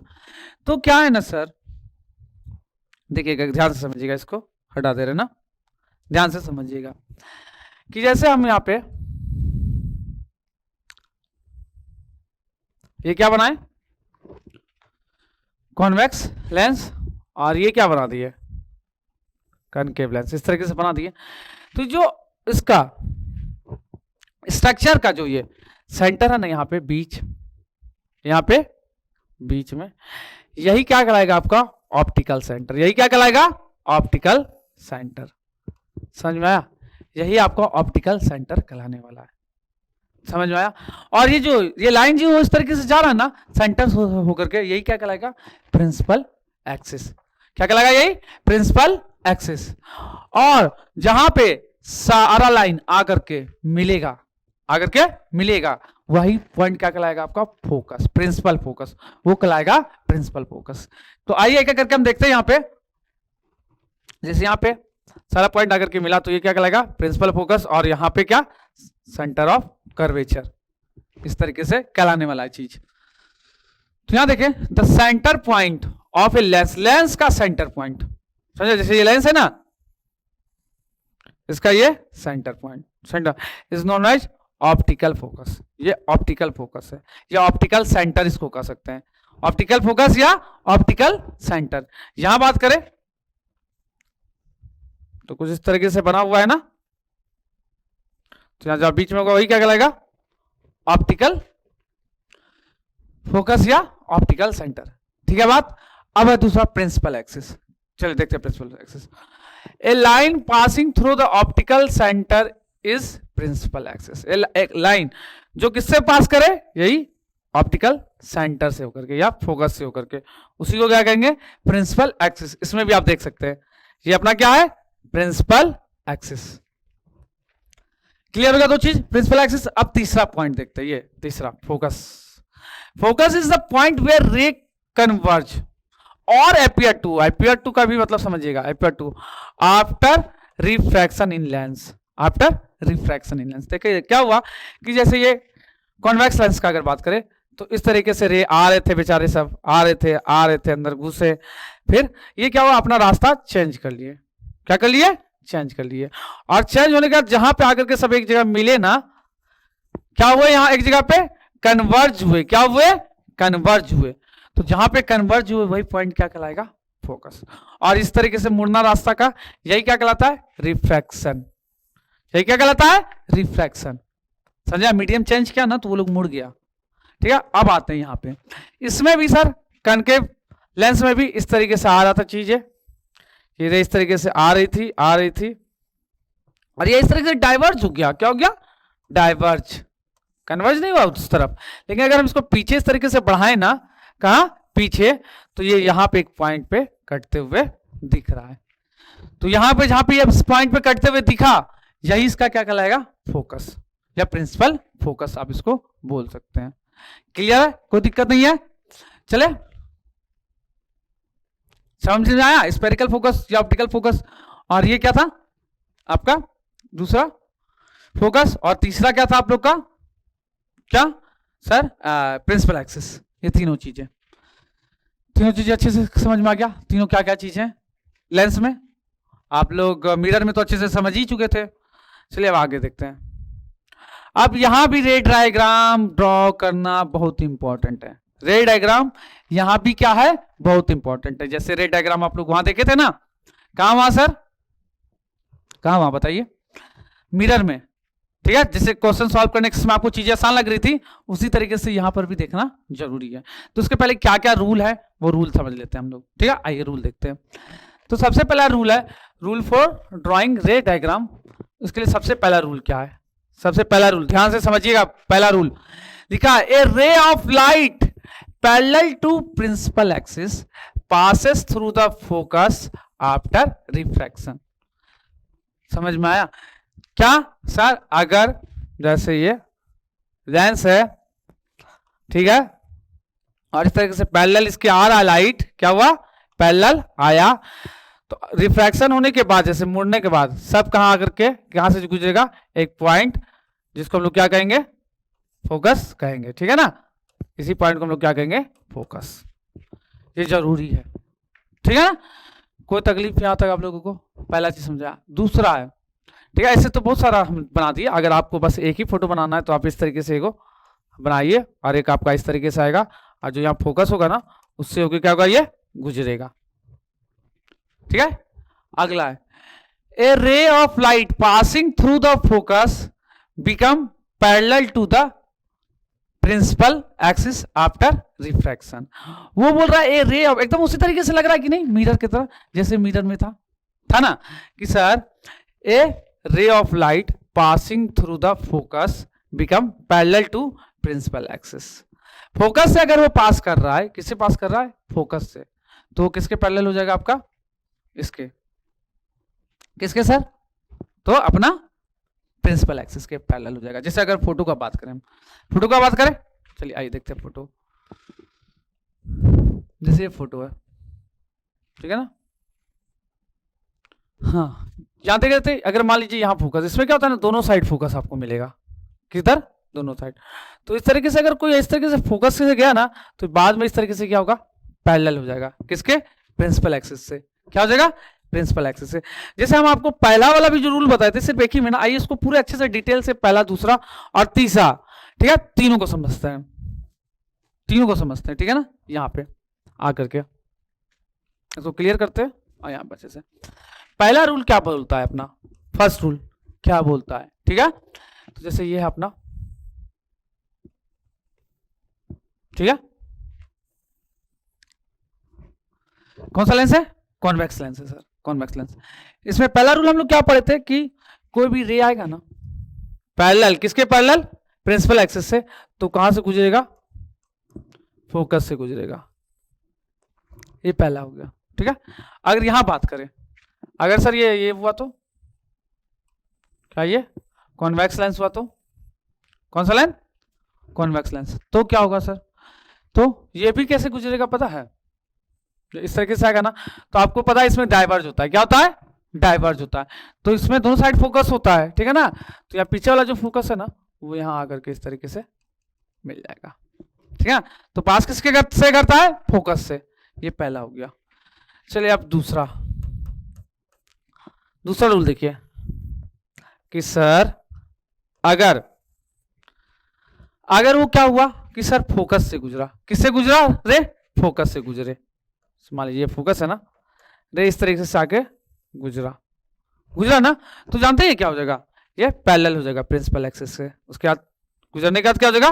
Speaker 1: तो क्या है ना सर, देखिएगा ध्यान से समझिएगा, इसको हटा दे रहे ना, ध्यान से समझिएगा कि जैसे हम यहाँ पे ये क्या बनाए, कॉन्वेक्स लेंस, और ये क्या बना दिए, कनकेव लेंस, इस तरीके से बना दिए। तो जो इसका स्ट्रक्चर का जो ये सेंटर है ना, यहाँ पे बीच, यहाँ पे बीच में, यही क्या कहलाएगा आपका ऑप्टिकल सेंटर, यही क्या कहलाएगा ऑप्टिकल सेंटर। समझ में आया, यही आपका ऑप्टिकल सेंटर कहलाने वाला है। समझ में आया। और ये जो ये लाइन जो इस तरीके से जा रहा है ना सेंटर होकर के, यही क्या कहलाएगा प्रिंसिपल एक्सिस। क्या कहलाएगा, यही प्रिंसिपल एक्सिस। और जहां पे सारा लाइन आकर के मिलेगा, आकर के मिलेगा, वही पॉइंट क्या कहलाएगा आपका फोकस, प्रिंसिपल फोकस, वो कहलाएगा प्रिंसिपल फोकस। तो आइए क्या करके हम देखते हैं यहाँ पे, जैसे यहाँ पे सारा पॉइंट आकर के मिला तो ये क्या कहलाएगा प्रिंसिपल फोकस, और यहाँ पे क्या सेंटर ऑफ कर्वेचर, इस तरीके से कहलाने वाला है चीज। तो यहां देखें, the centre point of a lens, lens का सेंटर पॉइंट, समझे, जैसे ये लेंस है ना, इसका ये centre point, centre is known as optical focus. ये ऑप्टिकल फोकस है, या ऑप्टिकल सेंटर इसको कह सकते हैं, ऑप्टिकल फोकस या ऑप्टिकल सेंटर। यहां बात करें तो कुछ इस तरीके से बना हुआ है ना, तो यहां जब बीच में होगा वही क्या कहलाएगा ऑप्टिकल फोकस या ऑप्टिकल सेंटर। ठीक है बात। अब है दूसरा प्रिंसिपल एक्सिस, चलिए देखते हैं principal axis. A line passing through the optical centre is principal axis. एक लाइन जो किससे पास करे, यही ऑप्टिकल सेंटर से होकर के या फोकस से होकर के, उसी को क्या कहेंगे प्रिंसिपल एक्सिस। इसमें भी आप देख सकते हैं ये अपना क्या है प्रिंसिपल एक्सिस। क्लियर होगा दो चीज, प्रिंसिपल एक्सिस। अब तीसरा पॉइंट देखते हैं, ये तीसरा focus. Focus is the point where ray converge और अपीयर टू का भी मतलब समझिएगा, appear to after refraction in lens, after refraction in lens. देखिए क्या हुआ कि जैसे ये कॉन्वेक्स लेंस का अगर बात करें तो इस तरीके से रे आ रहे थे बेचारे, सब आ रहे थे अंदर घुसे, फिर ये क्या हुआ अपना रास्ता चेंज कर लिए, क्या कर लिए चेंज कर लिए, और चेंज होने के बाद जहां पे आकर के सब एक जगह मिले ना, क्या हुए यहां एक जगह पे कन्वर्ज हुए, क्या हुए कन्वर्ज हुए। तो जहां पे कन्वर्ज हुए वही पॉइंट क्या कहलाएगा फोकस। और इस तरीके से मुड़ना रास्ता का यही क्या कहलाता है रिफ्रैक्शन, यही क्या कहलाता है रिफ्रैक्शन। समझा, मीडियम चेंज किया ना तो वो लोग मुड़ गया। ठीक है, अब आते हैं यहाँ पे, इसमें भी सर कनकेव लेंस में भी इस तरीके से आ रहा था चीजें, ये इस तरीके से आ रही थी और ये इस तरीके से डाइवर्ज हो गया, क्या हो गया डाइवर्ज, कन्वर्ज नहीं हुआ उस तरफ। लेकिन अगर हम इसको पीछे इस तरीके से बढ़ाएं ना, कहां पीछे, तो ये यहां पे एक पॉइंट पे कटते हुए दिख रहा है। तो यहां पे जहां पे ये पॉइंट पे कटते हुए दिखा, यही इसका क्या कहलाएगा फोकस या प्रिंसिपल फोकस, आप इसको बोल सकते हैं। क्लियर है, कोई दिक्कत नहीं है। चले समझ में आया, स्पेरिकल फोकस या ऑप्टिकल फोकस। और ये क्या था आपका दूसरा फोकस, और तीसरा क्या था आप लोग का, क्या सर प्रिंसिपल एक्सिस। ये तीनों चीजें अच्छे से समझ में आ गया। तीनों क्या क्या चीजें लेंस में, आप लोग मिरर में तो अच्छे से समझ ही चुके थे। चलिए अब आगे देखते हैं। अब यहां भी रे डायग्राम ड्रॉ करना बहुत इंपॉर्टेंट है। रे डायग्राम यहां भी क्या है बहुत इंपॉर्टेंट है। जैसे रे डायग्राम आप लोग वहां देखे थे ना, कहां वहां सर, कहां वहां बताइए, मिरर में। ठीक है, जैसे क्वेश्चन सॉल्व करने के समय आपको चीजें आसान लग रही थी, उसी तरीके से यहां पर भी देखना जरूरी है। तो उसके पहले क्या क्या रूल है वो रूल समझ लेते हैं हम लोग। ठीक है, आइए रूल देखते हैं। तो सबसे पहला रूल है रूल फॉर ड्रॉइंग रे डायग्राम। उसके लिए सबसे पहला रूल क्या है, सबसे पहला रूल ध्यान से समझिएगा। पहला रूल लिखा है, a ray of light parallel to principal axis passes through the focus after refraction. समझ में आया क्या सर, अगर जैसे ये लेंस है, ठीक है, और इस तरीके से पैरेलल इसके आ रहा लाइट, क्या हुआ पैरेलल आया, तो रिफ्रैक्शन होने के बाद जैसे मुड़ने के बाद सब कहां आकर के कहां से गुजरेगा एक पॉइंट, जिसको हम लोग क्या कहेंगे फोकस कहेंगे। ठीक है ना, इसी पॉइंट को हम लोग क्या कहेंगे फोकस। ये जरूरी है। ठीक है ना, कोई तकलीफ यहां तक आप लोगों को पहला चीज समझा। दूसरा है, ठीक है, ऐसे तो बहुत सारा हम बना दिए, अगर आपको बस एक ही फोटो बनाना है तो आप इस तरीके से एगो बनाइए, और एक आपका इस तरीके से आएगा, और जो यहाँ फोकस होगा ना उससे होकर क्या होगा, ये गुजरेगा। ठीक है, अगला है a ray of light passing through the focus become parallel to the principal axis after refraction. वो बोल रहा है ए रे ऑफ, एकदम उसी तरीके से लग रहा है कि नहीं, मिरर की तरह, जैसे मिरर में था ना कि sir a ray of light passing through the focus become parallel to principal axis. Focus से अगर वो पास कर रहा है, किससे पास कर रहा है, फोकस से, तो किसके पैरेलल हो जाएगा आपका, इसके, किसके सर, तो अपना प्रिंसिपल एक्सिस के पैरेलल हो जाएगा। जैसे अगर फोटो का बात करें, फोटो का बात करें, चलिए आइए देखते हैं फोटो। जैसे ये फोटो है, ठीक है ना, हाँ जानते कहते, अगर मान लीजिए यहाँ फोकस, इसमें क्या होता है ना, दोनों साइड फोकस आपको मिलेगा, किधर, दोनों साइड। तो इस तरीके से अगर कोई इस तरीके से फोकस से गया ना, तो बाद में इस तरीके से क्या होगा, पैरेलल हो जाएगा, किसके, प्रिंसिपल एक्सिस से। क्या हो जाएगा, प्रिंसिपल एक्सिस से। जैसे हम आपको पहला वाला भी जो रूल बताए थे, सिर्फ एक ही महीना, आइए इसको पूरे अच्छे से डिटेल से, पहला, दूसरा और तीसरा, ठीक है, तीनों को समझते हैं, तीनों को समझते हैं, ठीक है ना। यहाँ पे आकर के इसको क्लियर करते हैं और यहाँ पे अच्छे से पहला रूल क्या बोलता है अपना, फर्स्ट रूल क्या बोलता है, ठीक है। तो जैसे ये है अपना, ठीक है, कौन सा लेंस है, कॉन्वेक्स लेंस है सर, कॉन्वेक्स लेंस। इसमें पहला रूल हम लोग क्या पढ़े थे कि कोई भी रे आएगा ना पैरेलल, किसके पैरेलल, प्रिंसिपल एक्सिस से, तो कहां से गुजरेगा, फोकस से गुजरेगा। ये पहला हो गया, ठीक है। अगर यहां बात करें, अगर सर ये हुआ तो क्या, ये कॉन्वेक्स लेंस हुआ तो, कौन सा लेंस, कॉन्वेक्स लेंस, तो क्या होगा सर, तो ये भी कैसे गुजरेगा पता है, इस तरीके से आएगा ना, तो आपको पता है इसमें डाइवर्ज होता है, क्या होता है, डाइवर्ज होता है, तो इसमें दोनों साइड फोकस होता है, ठीक है ना। तो यहाँ पीछे वाला जो फोकस है ना, वो यहाँ आकर के इस तरीके से मिल जाएगा, ठीक है। तो पास किसके से करता है, फोकस से, ये पहला हो गया। चलिए अब दूसरा रूल देखिए कि सर अगर वो क्या हुआ कि सर फोकस से गुजरा, किससे गुजरा, रे फोकस से गुजरे, मान लीजिए फोकस है ना, रे इस तरीके से आके गुजरा ना, तो जानते हैं क्या हो जाएगा, ये पैरेलल हो जाएगा प्रिंसिपल एक्सिस से, उसके बाद गुजरने के बाद क्या हो जाएगा,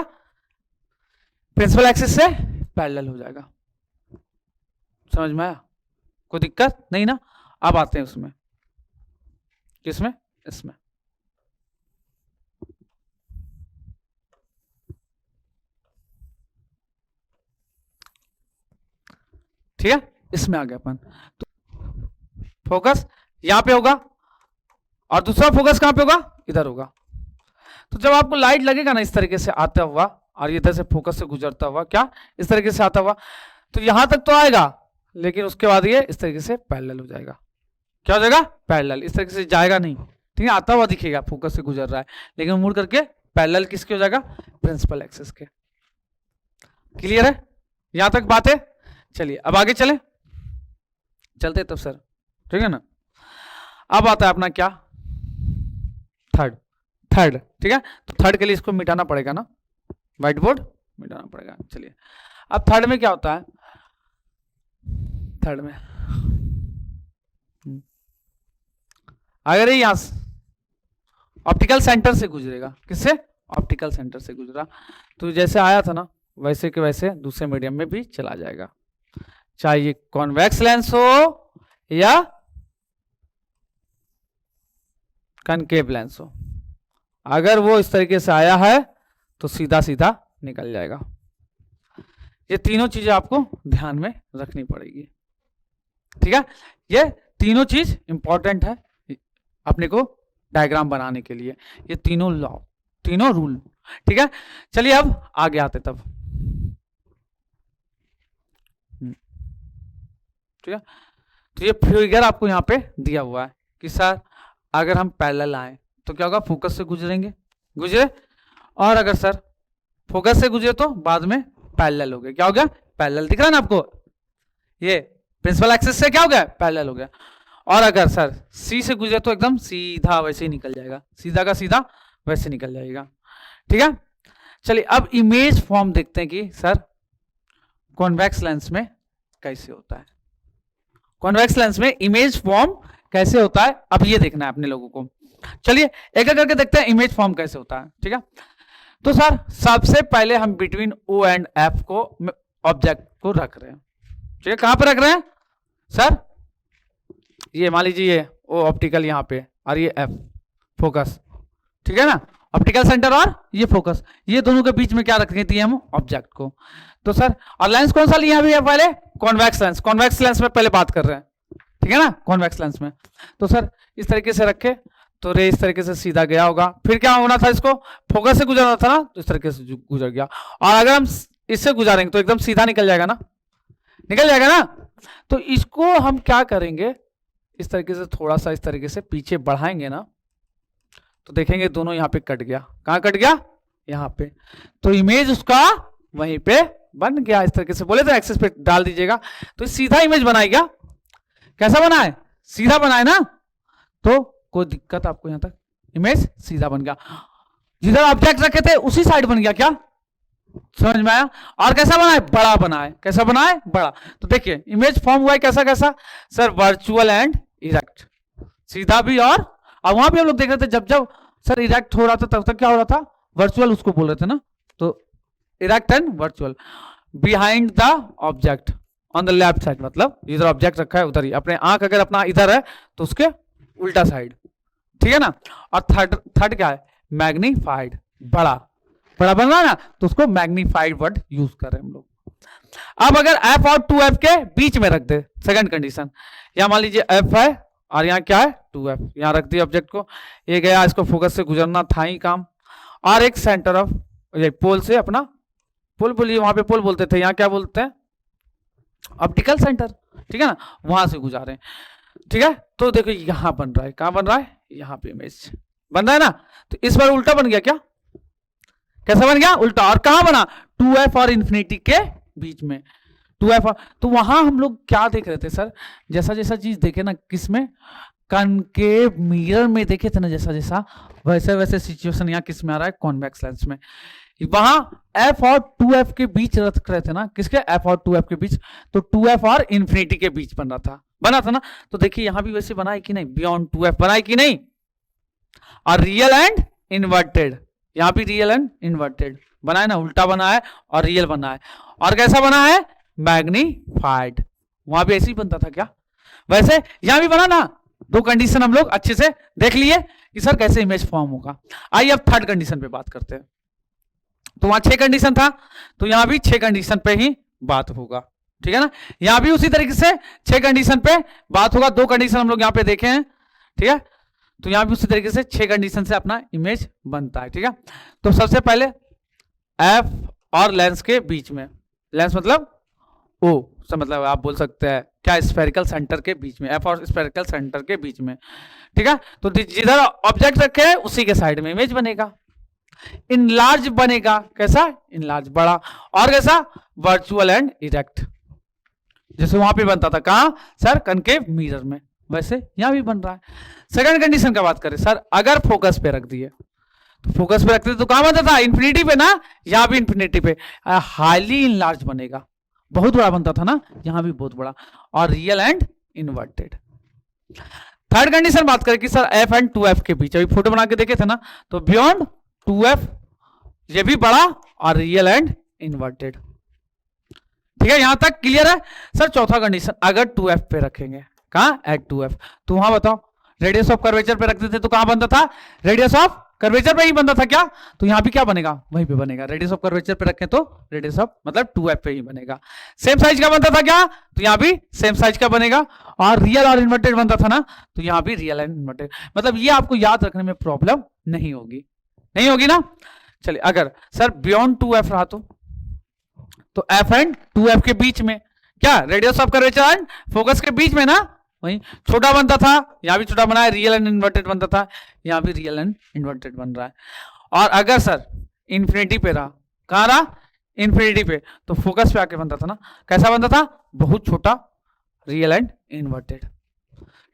Speaker 1: प्रिंसिपल एक्सिस से पैरेलल हो जाएगा। समझ में आया, कोई दिक्कत नहीं ना। अब आते हैं उसमें, किसमें, इसमें, ठीक है, इसमें आ गया अपन। तो फोकस यहां पे होगा और दूसरा फोकस कहां पे होगा, इधर होगा। तो जब आपको लाइट लगेगा ना इस तरीके से आता हुआ और इधर से फोकस से गुजरता हुआ, क्या इस तरीके से आता हुआ, तो यहां तक तो आएगा, लेकिन उसके बाद ये इस तरीके से पैरेलल हो जाएगा। क्या हो जाएगा, पैरेलल, इस तरीके से जाएगा नहीं, ठीक है, आता हुआ दिखेगा, फोकस से गुजर रहा है, लेकिन मुड़ करके पैरेलल किसके हो जाएगा, प्रिंसिपल एक्सिस के। क्लियर है, यहां तक बात है। चलिए अब आगे चलते तब सर, ठीक है ना। अब आता है अपना क्या, थर्ड, ठीक है। तो थर्ड के लिए इसको मिटाना पड़ेगा ना, व्हाइट बोर्ड मिटाना पड़ेगा। चलिए अब थर्ड में क्या होता है, थर्ड में अगर ये यहां ऑप्टिकल सेंटर से गुजरेगा, किससे, ऑप्टिकल सेंटर से गुजरा, तो जैसे आया था ना वैसे के वैसे दूसरे मीडियम में भी चला जाएगा, चाहे ये कॉन्वेक्स लेंस हो या कनकेव लेंस हो। अगर वो इस तरीके से आया है तो सीधा सीधा निकल जाएगा। ये तीनों चीजें आपको ध्यान में रखनी पड़ेगी, ठीक है। ये तीनों चीज इंपॉर्टेंट है अपने को डायग्राम बनाने के लिए, ये तीनों लॉ, तीनों रूल, ठीक है। चलिए अब आगे आते तब, ठीक है। तो ये फिगर आपको यहाँ पे दिया हुआ है कि सर अगर हम पैरेलल आए तो क्या होगा, फोकस से गुजरे, और अगर सर फोकस से गुजरे तो बाद में पैरेलल हो गया, क्या हो गया, पैरेलल, दिख रहा है ना आपको, ये प्रिंसिपल एक्सिस से क्या हो गया, पैरेलल हो गया। और अगर सर सी से गुजरे तो एकदम सीधा वैसे ही निकल जाएगा, सीधा का सीधा वैसे निकल जाएगा, ठीक है। चलिए अब इमेज फॉर्म देखते हैं कि सर कॉन्वेक्स लेंस में कैसे होता है, कॉन्वेक्स लेंस में इमेज फॉर्म कैसे होता है, अब ये देखना है अपने लोगों को। चलिए एक एक करके देखते हैं इमेज फॉर्म कैसे होता है, ठीक है। तो सर सबसे पहले हम बिटवीन ओ एंड एफ को ऑब्जेक्ट को रख रहे हैं, ठीक है। कहां पर रख रहे हैं सर, ये मान लीजिए ये ओ ऑप्टिकल यहां पे और ये एफ फोकस, ठीक है ना, ऑप्टिकल सेंटर और ये फोकस, ये दोनों के बीच में क्या रख दिए हम ऑब्जेक्ट को। तो सर और लेंस कौन सा लिया अभी पहले, कॉन्वेक्स लेंस, कॉन्वेक्स लेंस में पहले बात कर रहे हैं, ठीक है ना, कॉन्वेक्स लेंस में। तो सर इस तरीके से रखे तो रे इस तरीके से सीधा गया होगा, फिर क्या होना था, इसको फोकस से गुजरना था ना, तो इस तरीके से गुजर गया। और अगर हम इससे गुजारेंगे तो एकदम सीधा निकल जाएगा ना, निकल जाएगा ना। तो इसको हम क्या करेंगे, इस तरीके से थोड़ा सा इस तरीके से पीछे बढ़ाएंगे ना, तो देखेंगे दोनों यहाँ पे कट गया। कहाँ कट गया, यहाँ पे। तो इमेज उसका वहीं पे बन गया। इस तरीके से बोले तो एक्सेस पे डाल दीजिएगा तो सीधा इमेज बनाएगा। कैसा बनाए, सीधा बनाए ना, तो कोई दिक्कत आपको यहां तक, इमेज सीधा बन गया। जिधर ऑब्जेक्ट रखे थे उसी साइड बन गया, क्या समझ में आया। और कैसा बनाए, बड़ा बनाए, कैसा बनाए, बड़ा। तो देखिए इमेज फॉर्म हुआ है कैसा कैसा सर, वर्चुअल एंड इरेक्ट, सीधा भी और वहां भी हम लोग देख रहे थे जब जब सर इरेक्ट हो रहा था तब तक क्या हो रहा था, वर्चुअल उसको बोल रहे थे ना। तो erect and virtual, behind the object on the left side, मतलब इधर ऑब्जेक्ट रखा है उधर ही, अपने आंख अगर अपना इधर है तो उसके उल्टा साइड, ठीक है ना। और थर्ड क्या है, मैग्नीफाइड, बड़ा बड़ा बन रहा है ना, तो उसको मैग्नीफाइड वर्ड यूज कर रहे हैं हम लोग। अब अगर एफ और 2f के बीच में रख दे, सेकंड कंडीशन, यहां मान लीजिए f है और यहाँ क्या है 2f, यहां रख दिया ऑब्जेक्ट को, ये गया, इसको फोकस से गुजरना था ही काम। और एक सेंटर ऑफ पोल से अपना पोल बोलिए, वहां पे पोल बोलते थे, यहाँ क्या बोलते हैं ऑप्टिकल सेंटर, ठीक है ना, वहां से गुजारे, ठीक है। तो देखो यहां बन रहा है, कहां बन रहा है, यहाँ पे इमेज बन रहा है ना। तो इस बार उल्टा बन गया, क्या कैसा बन गया, उल्टा। और कहां बना, 2f और इंफिनिटी के बीच में, 2f और, तो वहां हम लोग क्या देख रहे थे सर, जैसा जैसा चीज देखे ना, किसमें, कनकेव मिरर में देखे थे ना, जैसा जैसा वैसे वैसे सिचुएशन यहाँ किस में आ रहा है, कॉन्वेक्स लेंस में। वहां f और 2f के बीच रख रहे थे ना, किसके, f और 2f के बीच, तो 2f और इंफिनिटी के बीच बना था ना। तो देखिए यहां भी वैसे बना है कि नहीं, बियॉन्ड 2f बना है कि नहीं। और रियल एंड इन्वर्टेड, यहां भी रियल एंड इन्वर्टेड बना है ना, उल्टा बना है और रियल बना है। और कैसा बना है, मैग्नीफाइड, वहां भी ऐसे ही बनता था क्या, वैसे यहां भी बना ना। दो कंडीशन हम लोग अच्छे से देख लिए कि सर कैसे इमेज फॉर्म होगा। आइए अब थर्ड कंडीशन पे बात करते हैं। तो वहां 6 कंडीशन था, तो यहां भी 6 कंडीशन पे ही बात होगा, ठीक है ना। यहां भी उसी तरीके से 6 कंडीशन पे बात होगा। 2 कंडीशन हम लोग यहां पे देखे हैं, ठीक है। तो यहां भी उसी तरीके से 6 कंडीशन से अपना इमेज बनता है, ठीक है। तो सबसे पहले एफ और लेंस के बीच में, लेंस मतलब ओ से, मतलब आप बोल सकते हैं क्या, स्फेरिकल सेंटर के बीच में, एफ और स्फेरिकल सेंटर के बीच में, ठीक है। तो जिधर ऑब्जेक्ट रखे हैं उसी के साइड में इमेज बनेगा। इनलार्ज बनेगा, कैसा, इनलार्ज, बड़ा। और कैसा, वर्चुअल एंड इरेक्ट, जैसे वहां पे बनता था, कहां सर, कनकेव मिरर में, वैसे यहां भी बन रहा है। सेकंड कंडीशन का बात करें सर, अगर फोकस पे रख दिए, तो फोकस पे रखते तो कहां बनता था, इन्फिनिटी पे ना, यहां भी इन्फिनिटी पे, हाईली इनलार्ज बनेगा, बहुत बड़ा बनता था ना, यहां भी बहुत बड़ा। और real and inverted. Third condition बात करें कि सर एफ एंड 2f के बीच, अभी फोटो बना के देखे थे ना, तो बियॉन्ड 2f, ये भी बड़ा और रियल एंड इन्वर्टेड, ठीक है। यहां तक क्लियर है सर। चौथा कंडीशन, अगर 2f पे रखेंगे, कहां, एट 2f, तो वहां बताओ रेडियस ऑफ कर्वेचर पे रखते थे तो कहां बनता था, रेडियस ऑफ कर्वेचर पे ही बनता था क्या, तो यहां भी क्या बनेगा, वहीं पे बनेगा। रेडियस ऑफ कर्वेचर पे रखें तो रेडियस ऑफ मतलब 2f पे ही बनेगा। सेम साइज का बनता था क्या, तो यहां भी सेम साइज का बनेगा। और रियल और इन्वर्टेड बनता था ना, तो यहां भी रियल एंड इन्वर्टेड, मतलब ये आपको याद रखने में प्रॉब्लम नहीं होगी, नहीं होगी ना। चलिए अगर सर बियॉन्ड 2f रहा तो f एंड 2f के बीच में क्या, radius of curvature and focus के बीच में ना, वही छोटा बनता था, यहां भी छोटा बना है, रियल एंड इन्वर्टेड बनता था, यहां भी रियल एंड इन्वर्टेड बन रहा है। और अगर सर इन्फिनिटी पे रहा, कहां रहा, इन्फिनिटी पे, तो फोकस पे आके बनता था ना, कैसा बनता था, बहुत छोटा, रियल एंड इन्वर्टेड,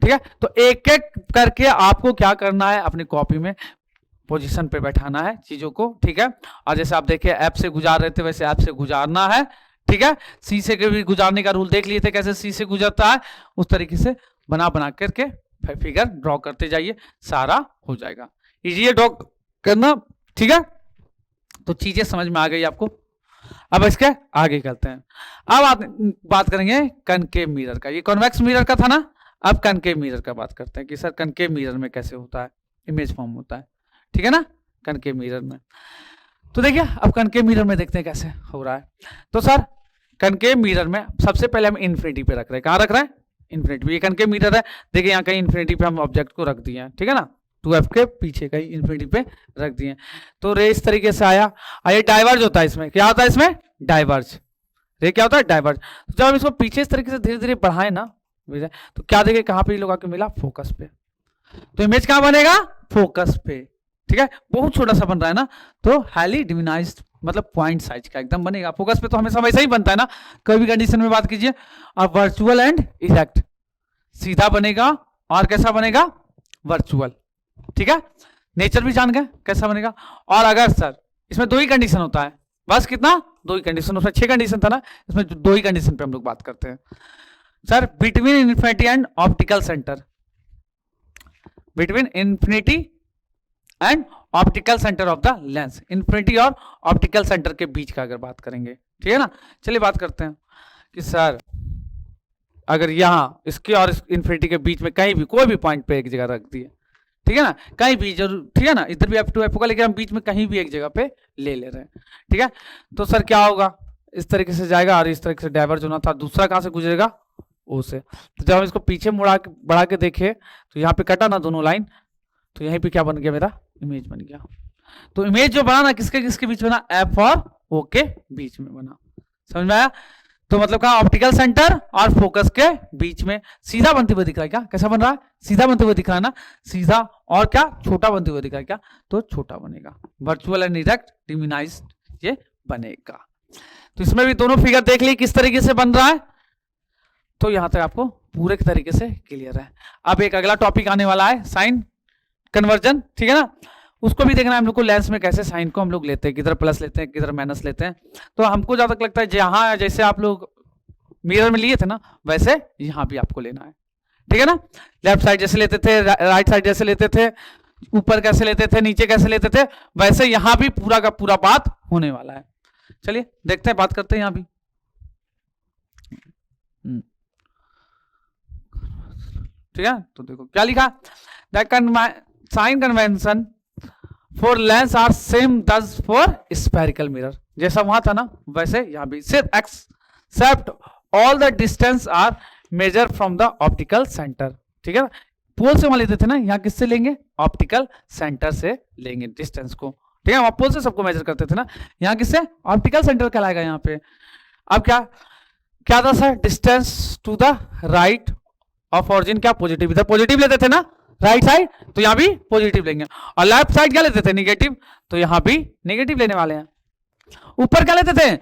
Speaker 1: ठीक है। तो एक एक करके आपको क्या करना है, अपनी कॉपी में पोजीशन पे बैठाना है चीजों को, ठीक है। और जैसे आप देखिए ऐप से गुजार रहे थे, वैसे ऐप से गुजारना है, ठीक है, सी से भी गुजारने का रूल देख लिए थे, कैसे सी से गुजरता है, उस तरीके से बना बना करके फिगर ड्रॉ करते जाइए, सारा हो जाएगा। इजी है ड्रॉ करना, ठीक है। तो चीजें समझ में आ गई आपको। अब इसके आगे करते हैं। अब बात करेंगे कनकेव मिरर का। ये कॉन्वेक्स मिरर का था ना, अब कनकेव मिरर का बात करते हैं कि सर कनकेव मिरर में कैसे होता है, इमेज फॉर्म होता है, ठीक है ना, कनकेव मिरर में। तो देखिए अब कनकेव मिरर में देखते हैं कैसे हो रहा है। तो सर कनकेव मिरर में सबसे पहले हम इन्फिनिटी पे रख रहे हैं। कहाँ रख रहे हैं? इन्फिनिटी पे। ये कनकेव मिरर है, देखिए यहाँ कहीं इन्फिनिटी पे हम ऑब्जेक्ट को रख दिए हैं, ठीक है ना, 2f के पीछे कहीं इन्फिनिटी पे रख दिए। तो रे इस तरीके से आया, ये डाइवर्ज होता है। इसमें क्या होता है? इसमें डाइवर्ज। रे क्या होता है? डाइवर्ज। तो जब हम इसको पीछे इस तरीके से धीरे धीरे बढ़ाएं ना, तो क्या देखिए कहाँ पे लोग आके मिला? फोकस पे। तो इमेज कहाँ बनेगा? फोकस पे, ठीक है। बहुत छोटा सा बन रहा है ना, तो हाईली डिमिनाइज्ड मतलब पॉइंट साइज का एकदम बनेगा। फोकस पे तो हमेशा वैसा ही बनता है ना, कोई भी कंडीशन में बात कीजिए। और वर्चुअल एंड इरेक्ट, सीधा बनेगा और कैसा बनेगा? वर्चुअल, ठीक है। नेचर भी जान गए कैसा बनेगा। और अगर सर इसमें दो ही कंडीशन होता है, बस कितना? दो ही कंडीशन। उसमें 6 कंडीशन था ना, इसमें दो ही कंडीशन पे हम लोग बात करते हैं sir. Between infinity and optical centre, between infinity and optical centre of the lens, infinity और ऑप्टिकल सेंटर के बीच का अगर बात करेंगे, ठीक है ना। चलिए बात करते हैं कि सर अगर यहां इसके और इन्फिनिटी के बीच में कहीं भी कोई भी पॉइंट पे एक जगह रख दिए, ठीक है ना, कहीं भी जरूर, ठीक है ना, इधर भी F2 F होगा, लेकिन हम बीच में कहीं भी एक जगह पे ले रहे हैं, ठीक है। तो सर क्या होगा? इस तरीके से जाएगा और इस तरीके से डाइवर्ज होना था, दूसरा कहां से गुजरेगा? ओ से। तो जब हम इसको पीछे मुड़ा के बढ़ा के देखे तो यहाँ पे कटा ना दोनों लाइन, तो यहीं पे क्या बन गया? मेरा इमेज बन गया। तो इमेज जो बना ना, किसके किसके बीच बना? एफ और ओ के बीच में बना। समझ में आया? तो मतलब कहा ऑप्टिकल सेंटर और फोकस के बीच में सीधा बनते हुए दिख रहा है। क्या कैसा बन रहा है? सीधा बनते हुए दिख रहा है ना, सीधा। और क्या? छोटा बनते हुए दिख रहा है। क्या? तो छोटा बनेगा। वर्चुअल एंड इरेक्ट डिमिनाइज्ड ये बनेगा। तो इसमें भी दोनों फिगर देख ली किस तरीके से बन रहा है। तो यहां तक आपको पूरे तरीके से क्लियर है। अब एक अगला टॉपिक आने वाला है, साइन कन्वर्जन, ठीक है ना। उसको भी देखना है हम लोग को, लेंस में कैसे साइन को हम लोग लेते हैं, किधर प्लस लेते हैं, किधर माइनस लेते हैं। तो हमको ज्यादा लगता है जहां जैसे आप लोग मिरर में लिए थे ना, वैसे यहां भी आपको लेना है, ठीक है ना। लेफ्ट साइड जैसे लेते थे, राइट साइड जैसे लेते थे, ऊपर कैसे लेते थे, नीचे कैसे लेते थे, वैसे यहां भी पूरा का पूरा बात होने वाला है। चलिए देखते हैं, बात करते हैं यहां भी। ठीक है, तो देखो क्या लिखा, sign convention for lens are same thus for spherical mirror. जैसा वहां था ना, वैसे यहां भी सिर्फ except all the distance are measure from the optical centre, ठीक है ना। पोल से वहां लेते थे ना, यहाँ किससे लेंगे? ऑप्टिकल सेंटर से लेंगे डिस्टेंस को, ठीक है। वहां पोल से सबको मेजर करते थे ना, यहाँ किससे? ऑप्टिकल सेंटर कहलाएगा यहाँ पे। अब क्या क्या था sir? Distance to the right of origin, क्या? पॉजिटिव। इधर पॉजिटिव लेते थे ना राइट साइड, तो यहां भी पॉजिटिव लेंगे। और लेफ्ट साइड क्या लेते थे? निगेटिव, तो यहां भी निगेटिव लेने वाले हैं। ऊपर क्या लेते थे?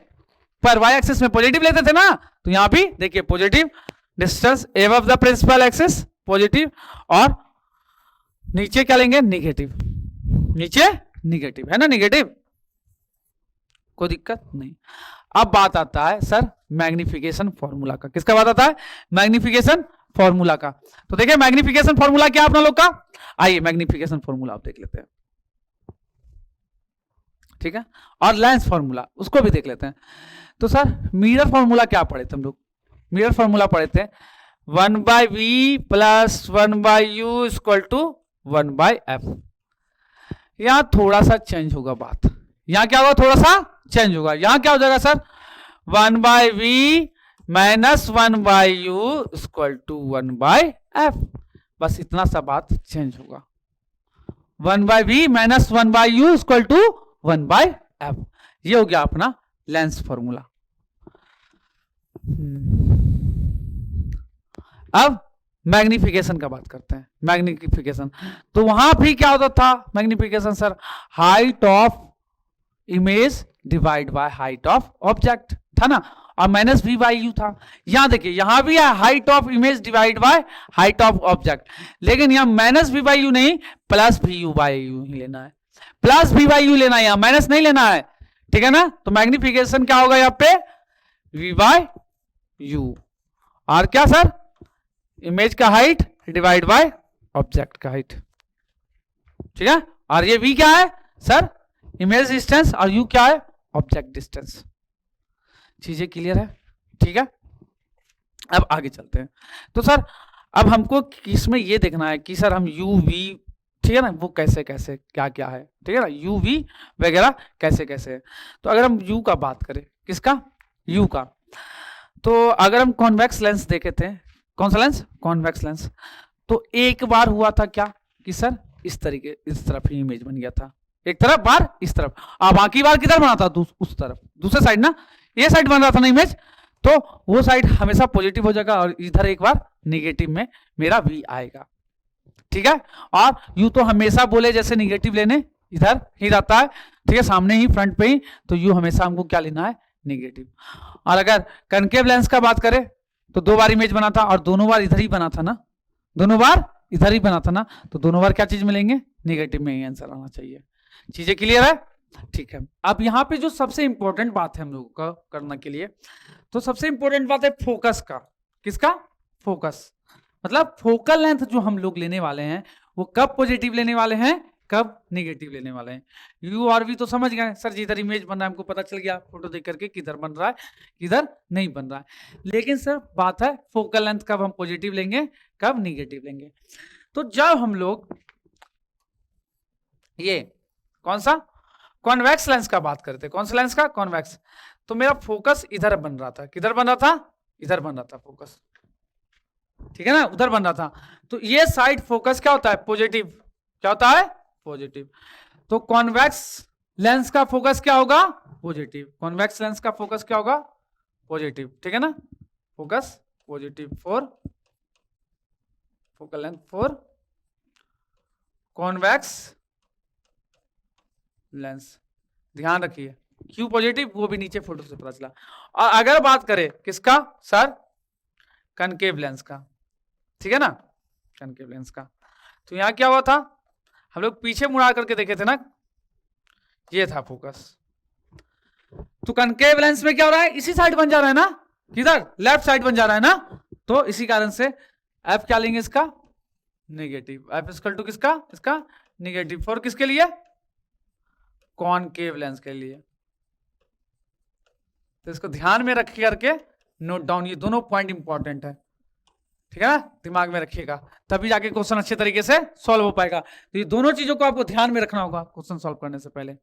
Speaker 1: पर वाई एक्सिस में पॉजिटिव लेते थे ना, तो यहां भी देखिए positive. Distance above the principal axis positive, और नीचे क्या लेंगे? निगेटिव। नीचे निगेटिव है ना, निगेटिव, कोई दिक्कत नहीं। अब बात आता है सर मैग्निफिकेशन फॉर्मूला का। किसका बात आता है? मैग्निफिकेशन फॉर्मूला का। तो देखिए मैग्निफिकेशन फॉर्मूला क्या अपना लोग का, आइए मैग्निफिकेशन फॉर्मूला आप देख लेते हैं, ठीक है। और लेंस फॉर्मूला उसको भी देख लेते हैं। तो सर मिरर फॉर्मूला क्या पढ़े थे हम लोग? मिरर फॉर्मूला पढ़े थे 1/v plus 1/u equal to 1/f। यहां थोड़ा सा चेंज होगा बात, यहां क्या होगा? थोड़ा सा चेंज होगा। यहां क्या हो जाएगा sir? 1/v minus 1/u equal to 1/f। बस इतना सा बात चेंज होगा। 1/v minus 1/u equal to 1/f। ये हो गया अपना लेंस फॉर्मूला। अब मैग्निफिकेशन का बात करते हैं। मैग्निफिकेशन तो वहां भी क्या होता था? Magnification sir height of image divide by height of object था ना, और माइनस v बाई यू था। यहां देखिए यहां भी है height of image divide by height of object, लेकिन यहां माइनस v बाई यू नहीं, plus v u by u ही लेना है। प्लस v बाई यू लेना है, यहां माइनस नहीं लेना है, ठीक है ना। तो मैग्निफिकेशन क्या होगा यहाँ पे? v by u। और क्या सर, इमेज का हाइट डिवाइड बाय ऑब्जेक्ट का हाइट, ठीक है। और ये v क्या है सर, इमेज डिस्टेंस, और u क्या है, ऑब्जेक्ट डिस्टेंस। चीजें क्लियर है, ठीक है। अब आगे चलते हैं। तो सर अब हमको इसमें ये देखना है कि सर हम u v, ठीक है ना, वो कैसे कैसे क्या क्या है, ठीक है ना, u v वगैरह कैसे कैसे है। तो अगर हम u का बात करें, किसका, u का, तो अगर हम कॉन्वेक्स लेंस देखे थे, कौन सा लेंस, कॉन्वेक्स लेंस, तो एक बार हुआ था क्या कि सर इस तरीके, इस तरफ ही इमेज बन गया था, एक तरफ बार इस तरफ, और बाकी बार किधर बना था, उस तरफ, दूसरे साइड ना, ये साइड बन रहा था ना इमेज, तो वो साइड हमेशा पॉजिटिव हो जाएगा और इधर एक बार निगेटिव में मेरा v आएगा, ठीक है। और यू तो हमेशा बोले जैसे निगेटिव लेने इधर ही रहता है, ठीक है, सामने ही फ्रंट पे ही, तो यू हमेशा हमको क्या लेना है, निगेटिव। और अगर कनकेव लेंस का बात करें तो दो बार इमेज बना था और दोनों बार इधर ही बना था ना, दोनों बार इधर ही बना था ना, तो दोनों बार क्या चीज मिलेंगे, निगेटिव में ही आंसर आना चाहिए। चीजें क्लियर है, ठीक है। अब यहाँ पे जो सबसे इंपॉर्टेंट बात है हम लोगों का करने के लिए, तो सबसे इंपॉर्टेंट बात है फोकस का। किसका, फोकस, मतलब फोकल लेंथ जो हम लोग लेने वाले हैं वो कब पॉजिटिव लेने वाले हैं, कब नेगेटिव लेने वाले हैं। यू और वी तो समझ गए सर, जिधर इमेज बन रहा है हमको पता चल गया फोटो देख करके किधर बन रहा है किधर नहीं बन रहा है, लेकिन सर बात है फोकल लेंथ कब हम पॉजिटिव लेंगे कब नेगेटिव लेंगे। तो जब हम लोग ये कौन सा कॉन्वेक्स लेंस का बात करते, कौन सा लेंस का, कॉन्वेक्स, तो मेरा फोकस इधर बन रहा था, किधर बन रहा था, इधर बन रहा था फोकस, ठीक है ना, उधर बन रहा था। तो ये साइड फोकस क्या होता है, पॉजिटिव, क्या होता है, पॉजिटिव। तो कॉन्वेक्स लेंस का फोकस क्या होगा, पॉजिटिव, कॉन्वेक्स लेंस का फोकस क्या होगा, पॉजिटिव, ठीक है ना, focus positive for focal length for convex lens, ध्यान रखिए, क्यों पॉजिटिव वो भी नीचे फोटो से पता चला। और अगर बात करें किसका सर, कनकेव लेंस का, ठीक है ना, कनकेव लेंस का, तो यहां क्या हुआ था, हम लोग पीछे मुड़ा करके देखे थे ना, ये था फोकस। तो कनकेव लेंस में क्या हो रहा है, इसी साइड बन जा रहा है ना, किधर, लेफ्ट साइड बन जा रहा है ना, तो इसी कारण से एफ क्या लेंगे इसका, नेगेटिव, एफ इक्वल टू किसका, इसका नेगेटिव, फॉर किसके लिए, कॉनकेव लेंस के लिए। तो इसको ध्यान में रख करके नोट डाउन, ये दोनों पॉइंट इंपॉर्टेंट है, ठीक है ना, दिमाग में रखिएगा, तभी जाके क्वेश्चन अच्छे तरीके से सॉल्व हो पाएगा। तो ये दोनों चीजों को आपको ध्यान में रखना होगा क्वेश्चन सॉल्व करने से पहले,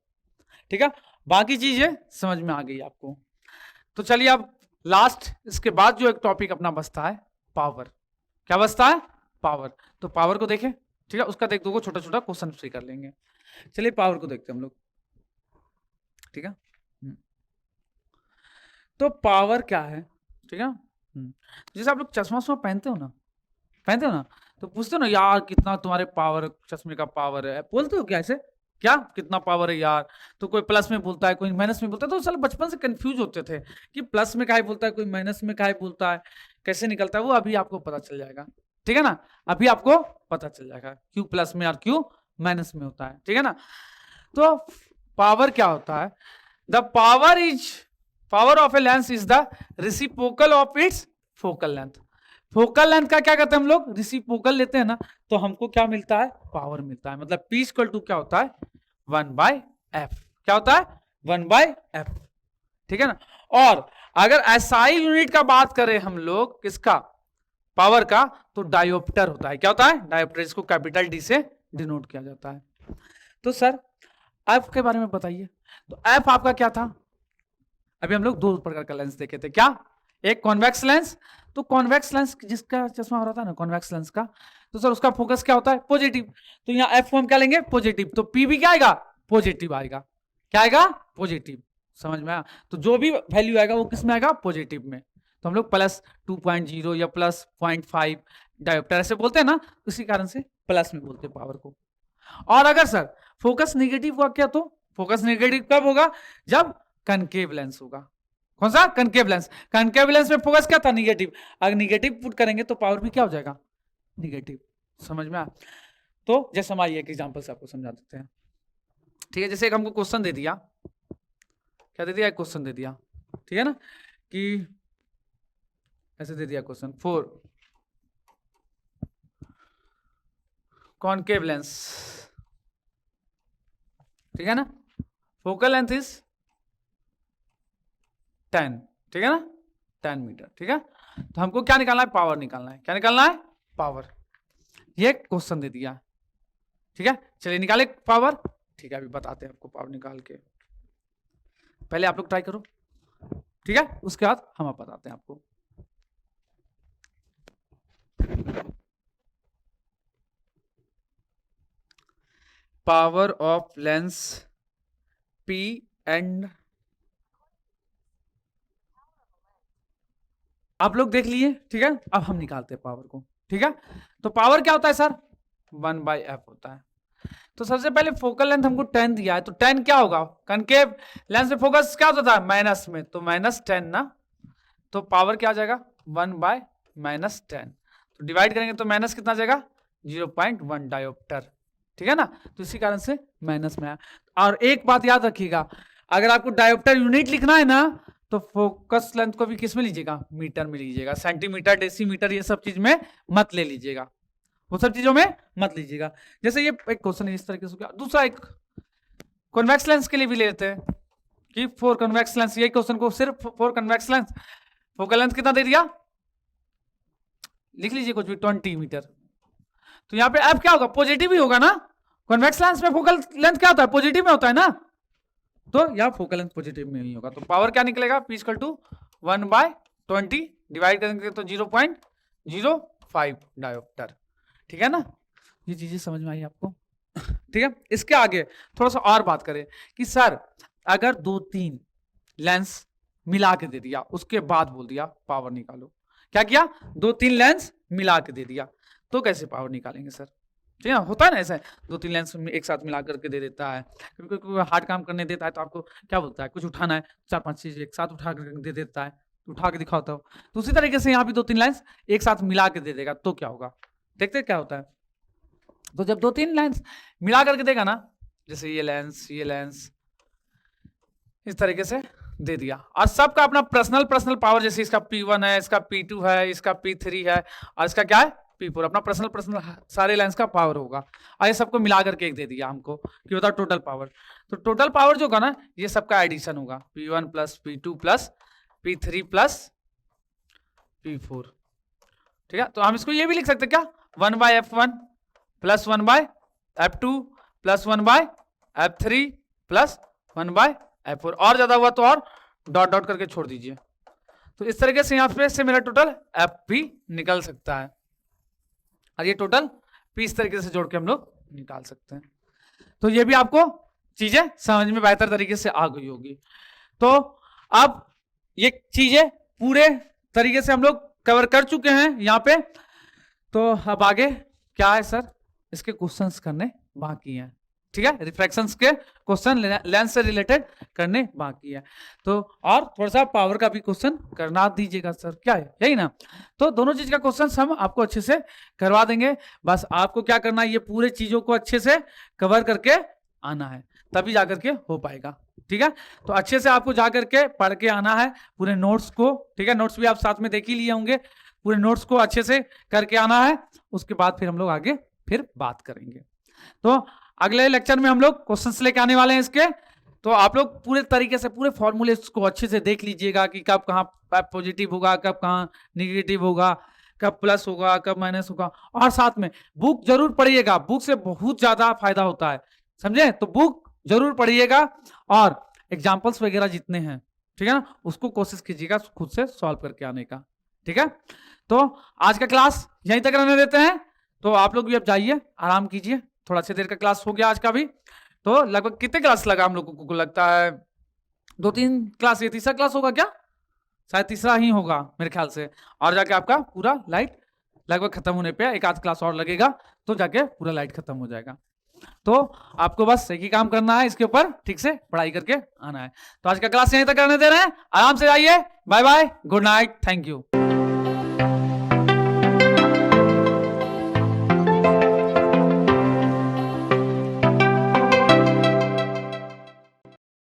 Speaker 1: ठीक है। बाकी चीजें समझ में आ गई आपको। तो चलिए अब लास्ट, इसके बाद जो एक टॉपिक अपना बचता है पावर, क्या बचता है, पावर। तो पावर को देखें, ठीक है, उसका देख दो छोटा छोटा क्वेश्चन फ्री कर लेंगे। चलिए पावर को देखते हैं हम लोग, ठीक है। तो पावर क्या है, ठीक है, जैसे आप लोग चश्मा वश्मा पहनते हो ना, पहनते हो ना, तो पूछते हो ना यार कितना तुम्हारे पावर, चश्मे का पावर है, बोलते हो क्या ऐसे, क्या कितना पावर है यार, तो कोई प्लस में बोलता है कोई माइनस में बोलता है, तो साल बचपन से कंफ्यूज होते थे कि प्लस में काहे बोलता है कोई माइनस में काहे बोलता है, कैसे निकलता है वो अभी आपको पता चल जाएगा, ठीक है ना, अभी आपको पता चल जाएगा क्यों प्लस में और क्यों माइनस में होता है, ठीक है ना। तो पावर क्या होता है, the power of a lens is the reciprocal of its focal length. Focal length का क्या कहते हैं हम लोग, रेसिप्रोकल लेते हैं ना, तो हमको क्या मिलता है, पावर मिलता है। मतलब P इक्वल टू क्या होता है, 1/f, क्या होता है 1/f, ठीक है ना। और अगर एसआई यूनिट का बात करें हम लोग किसका, पावर का, तो डायोप्टर होता है, क्या होता है, डायोप्टर, इसको कैपिटल डी से डिनोट किया जाता है। तो सर एफ के बारे में बताइए, तो एफ आपका क्या था, अभी हम लोग दो प्रकार का लेंस देखे थे, क्या, एक कॉन्वेक्स लेंस, तो कॉन्वेक्स लेंस जिसका चश्मा हो रहा था ना कॉन्वेक्स लेंस का, तो सर उसका फोकस क्या होता है, पॉजिटिव, तो यहाँ एफ हम क्या लेंगे, पॉजिटिव, तो पी भी क्या आएगा, पॉजिटिव आएगा, क्या आएगा, पॉजिटिव, समझ में आया। तो जो भी वैल्यू आएगा वो किस में आएगा, पॉजिटिव में। तो हम लोग प्लस 2.0 या प्लस 0.5 डायोप्टर ऐसे बोलते हैं ना, उसी कारण से प्लस में बोलते हैं पावर को। और अगर सर फोकस नेगेटिव हुआ क्या, तो फोकस नेगेटिव कब होगा, जब कनकेव लेंस होगा, कौन सा, कनकेव लेंस। कनकेव लेंस में फोकस क्या था, निगेटिव, अगर निगेटिव पुट करेंगे तो पावर भी क्या हो जाएगा, निगेटिव, समझ में आया। तो जैसे हमारी एक एग्जांपल से आपको समझा देते हैं, ठीक है। जैसे एक हमको क्वेश्चन दे दिया, क्या दे दिया, एक क्वेश्चन दे दिया, ठीक है ना, कि ऐसे दे दिया क्वेश्चन 4 कॉनकेव लेंस, ठीक है ना, फोकल लेंथ इज 10, ठीक है ना, 10 मीटर, ठीक है। तो हमको क्या निकालना है, पावर निकालना है। क्या निकालना है, पावर। ये क्वेश्चन दे दिया, ठीक है। चलिए निकाले पावर, ठीक है, अभी बताते हैं आपको पावर निकाल के। पहले आप लोग ट्राई करो, ठीक है, उसके बाद हम आप बताते हैं आपको। Power of lens P and आप लोग देख लिए, ठीक है। अब हम निकालते हैं पावर को, ठीक है। तो पावर क्या होता है सर, 1/f होता है। तो सबसे पहले फोकल लेंथ हमको 10 दिया है, तो 10 क्या होगा, कनकेव लेंस में फोकस क्या होता था, माइनस में, तो -10 ना, तो पावर क्या आ जाएगा 1/-10, तो डिवाइड करेंगे तो माइनस कितना आ जाएगा 0.1 डायोप्टर, ठीक है ना। तो इसी कारण से माइनस में आया। और एक बात याद रखिएगा, अगर आपको डायोप्टर यूनिट लिखना है ना, तो फोकस लेंथ को भी किस में लीजिएगा, मीटर में लीजिएगा, सेंटीमीटर डेसीमीटर ये सब चीज में मत ले लीजिएगा, वो सब चीजों में मत लीजिएगा। जैसे ये एक क्वेश्चन इस तरीके से, दूसरा एक कॉन्वेक्स लेंस के लिए भी लेते हैं कि 4 कॉन्वेक्स लेंस, ये क्वेश्चन को सिर्फ 4 कॉन्वेक्स लेंस, फोकल लेंथ कितना दे दिया, लिख लीजिए कुछ भी 20 मीटर। तो यहाँ पे एफ क्या होगा, पॉजिटिव ही होगा ना, कॉन्वेक्स लेंस में फोकल लेंथ क्या होता है, पॉजिटिव में होता है ना, तो यहाँ फोकल लेंथ पॉजिटिव में ही होगा। तो पावर क्या निकलेगा, P = 1/20, डिवाइड करेंगे तो 0.05 डायोप्टर, ठीक है ना। ये चीजें समझ में आई आपको, ठीक है। इसके आगे थोड़ा सा और बात करें कि सर अगर 2-3 लेंस मिला के दे दिया, उसके बाद बोल दिया पावर निकालो, क्या किया, 2-3 लेंस मिला के दे दिया, तो कैसे पावर निकालेंगे सर, ठीक है। होता है ना ऐसे, 2-3 लेंस एक साथ मिला करके दे देता है, क्योंकि हार्ड काम करने देता है तो आपको क्या बोलता है, कुछ उठाना है, 4-5 चीज एक साथ उठा करके दे देता है, उठा के दिखाता हो। तो उसी तरीके से यहाँ भी 2-3 लेंस एक साथ मिला के दे देगा, तो क्या होगा, देखते क्या होता है। तो जब 2-3 लेंस मिला करके देगा ना, जैसे ये लेंस इस तरीके से दे दिया, और सबका अपना पर्सनल पावर, जैसे इसका P1 है, इसका P2 है, इसका P3 है, और इसका क्या है P4, अपना पर्सनल सारे लेंस का पावर होगा, और ये सबको मिला करके एक दे दिया हमको कि बताओ टोटल पावर। तो टोटल पावर जो होगा ना, ये सबका एडिशन होगा, P1 + P2 + P3 + P4, ठीक है। तो हम इसको ये भी लिख सकते क्या, 1/f1 + 1/f2 + 1/f3 + 1/f4, और ज्यादा हुआ तो और डॉट डॉट करके छोड़ दीजिए। तो इस तरीके से यहाँ पे से मेरा टोटल एफ भी निकल सकता है, और ये टोटल पी इस तरीके से जोड़ के हम लोग निकाल सकते हैं। तो ये भी आपको चीजें समझ में बेहतर तरीके से आ गई होगी। तो अब ये चीजें पूरे तरीके से हम लोग कवर कर चुके हैं यहाँ पे। तो अब आगे क्या है सर, इसके क्वेश्चंस करने बाकी हैं, ठीक है। रिफ्रैक्शंस के क्वेश्चन लेंस से रिलेटेड करने बाकी है, तो और थोड़ा सा पावर का भी क्वेश्चन करना दीजिएगा सर, क्या है यही ना। तो दोनों चीज का क्वेश्चन हम आपको अच्छे से करवा देंगे, बस आपको क्या करना है, ये पूरे चीजों को अच्छे से कवर करके आना है, तभी जाकर के हो पाएगा, ठीक है। तो अच्छे से आपको जाकर के पढ़ के आना है पूरे नोट्स को, ठीक है। नोट्स भी आप साथ में देख ही लिए होंगे, पूरे नोट्स को अच्छे से करके आना है, उसके बाद फिर हम लोग आगे फिर बात करेंगे। तो अगले लेक्चर में हम लोग क्वेश्चंस लेके आने वाले हैं इसके, तो आप लोग पूरे तरीके से पूरे फॉर्मूले को अच्छे से देख लीजिएगा कि कब कहाँ पॉजिटिव होगा, कब कहाँ निगेटिव होगा, कब प्लस होगा, कब माइनस होगा, और साथ में बुक जरूर पढ़िएगा, बुक से बहुत ज्यादा फायदा होता है, समझे। तो बुक जरूर पढ़िएगा, और एग्जाम्पल्स वगैरह जितने हैं, ठीक है ना, उसको कोशिश कीजिएगा खुद से सॉल्व करके आने का, ठीक है। तो आज का क्लास यहीं तक रहने देते हैं, तो आप लोग भी अब जाइए, आराम कीजिए, थोड़ा सी देर का क्लास हो गया आज का भी। तो लगभग कितने क्लास लगा हम लोग को लगता है, 2-3 क्लास, ये तीसरा क्लास होगा क्या, शायद तीसरा ही होगा मेरे ख्याल से, और जाके आपका पूरा लाइट लगभग खत्म होने पे 1 आध क्लास और लगेगा, तो जाके पूरा लाइट खत्म हो जाएगा। तो आपको बस एक ही काम करना है, इसके ऊपर ठीक से पढ़ाई करके आना है। तो आज का क्लास यहीं तक करने दे रहे हैं, आराम से जाइए, bye bye, good night, thank you.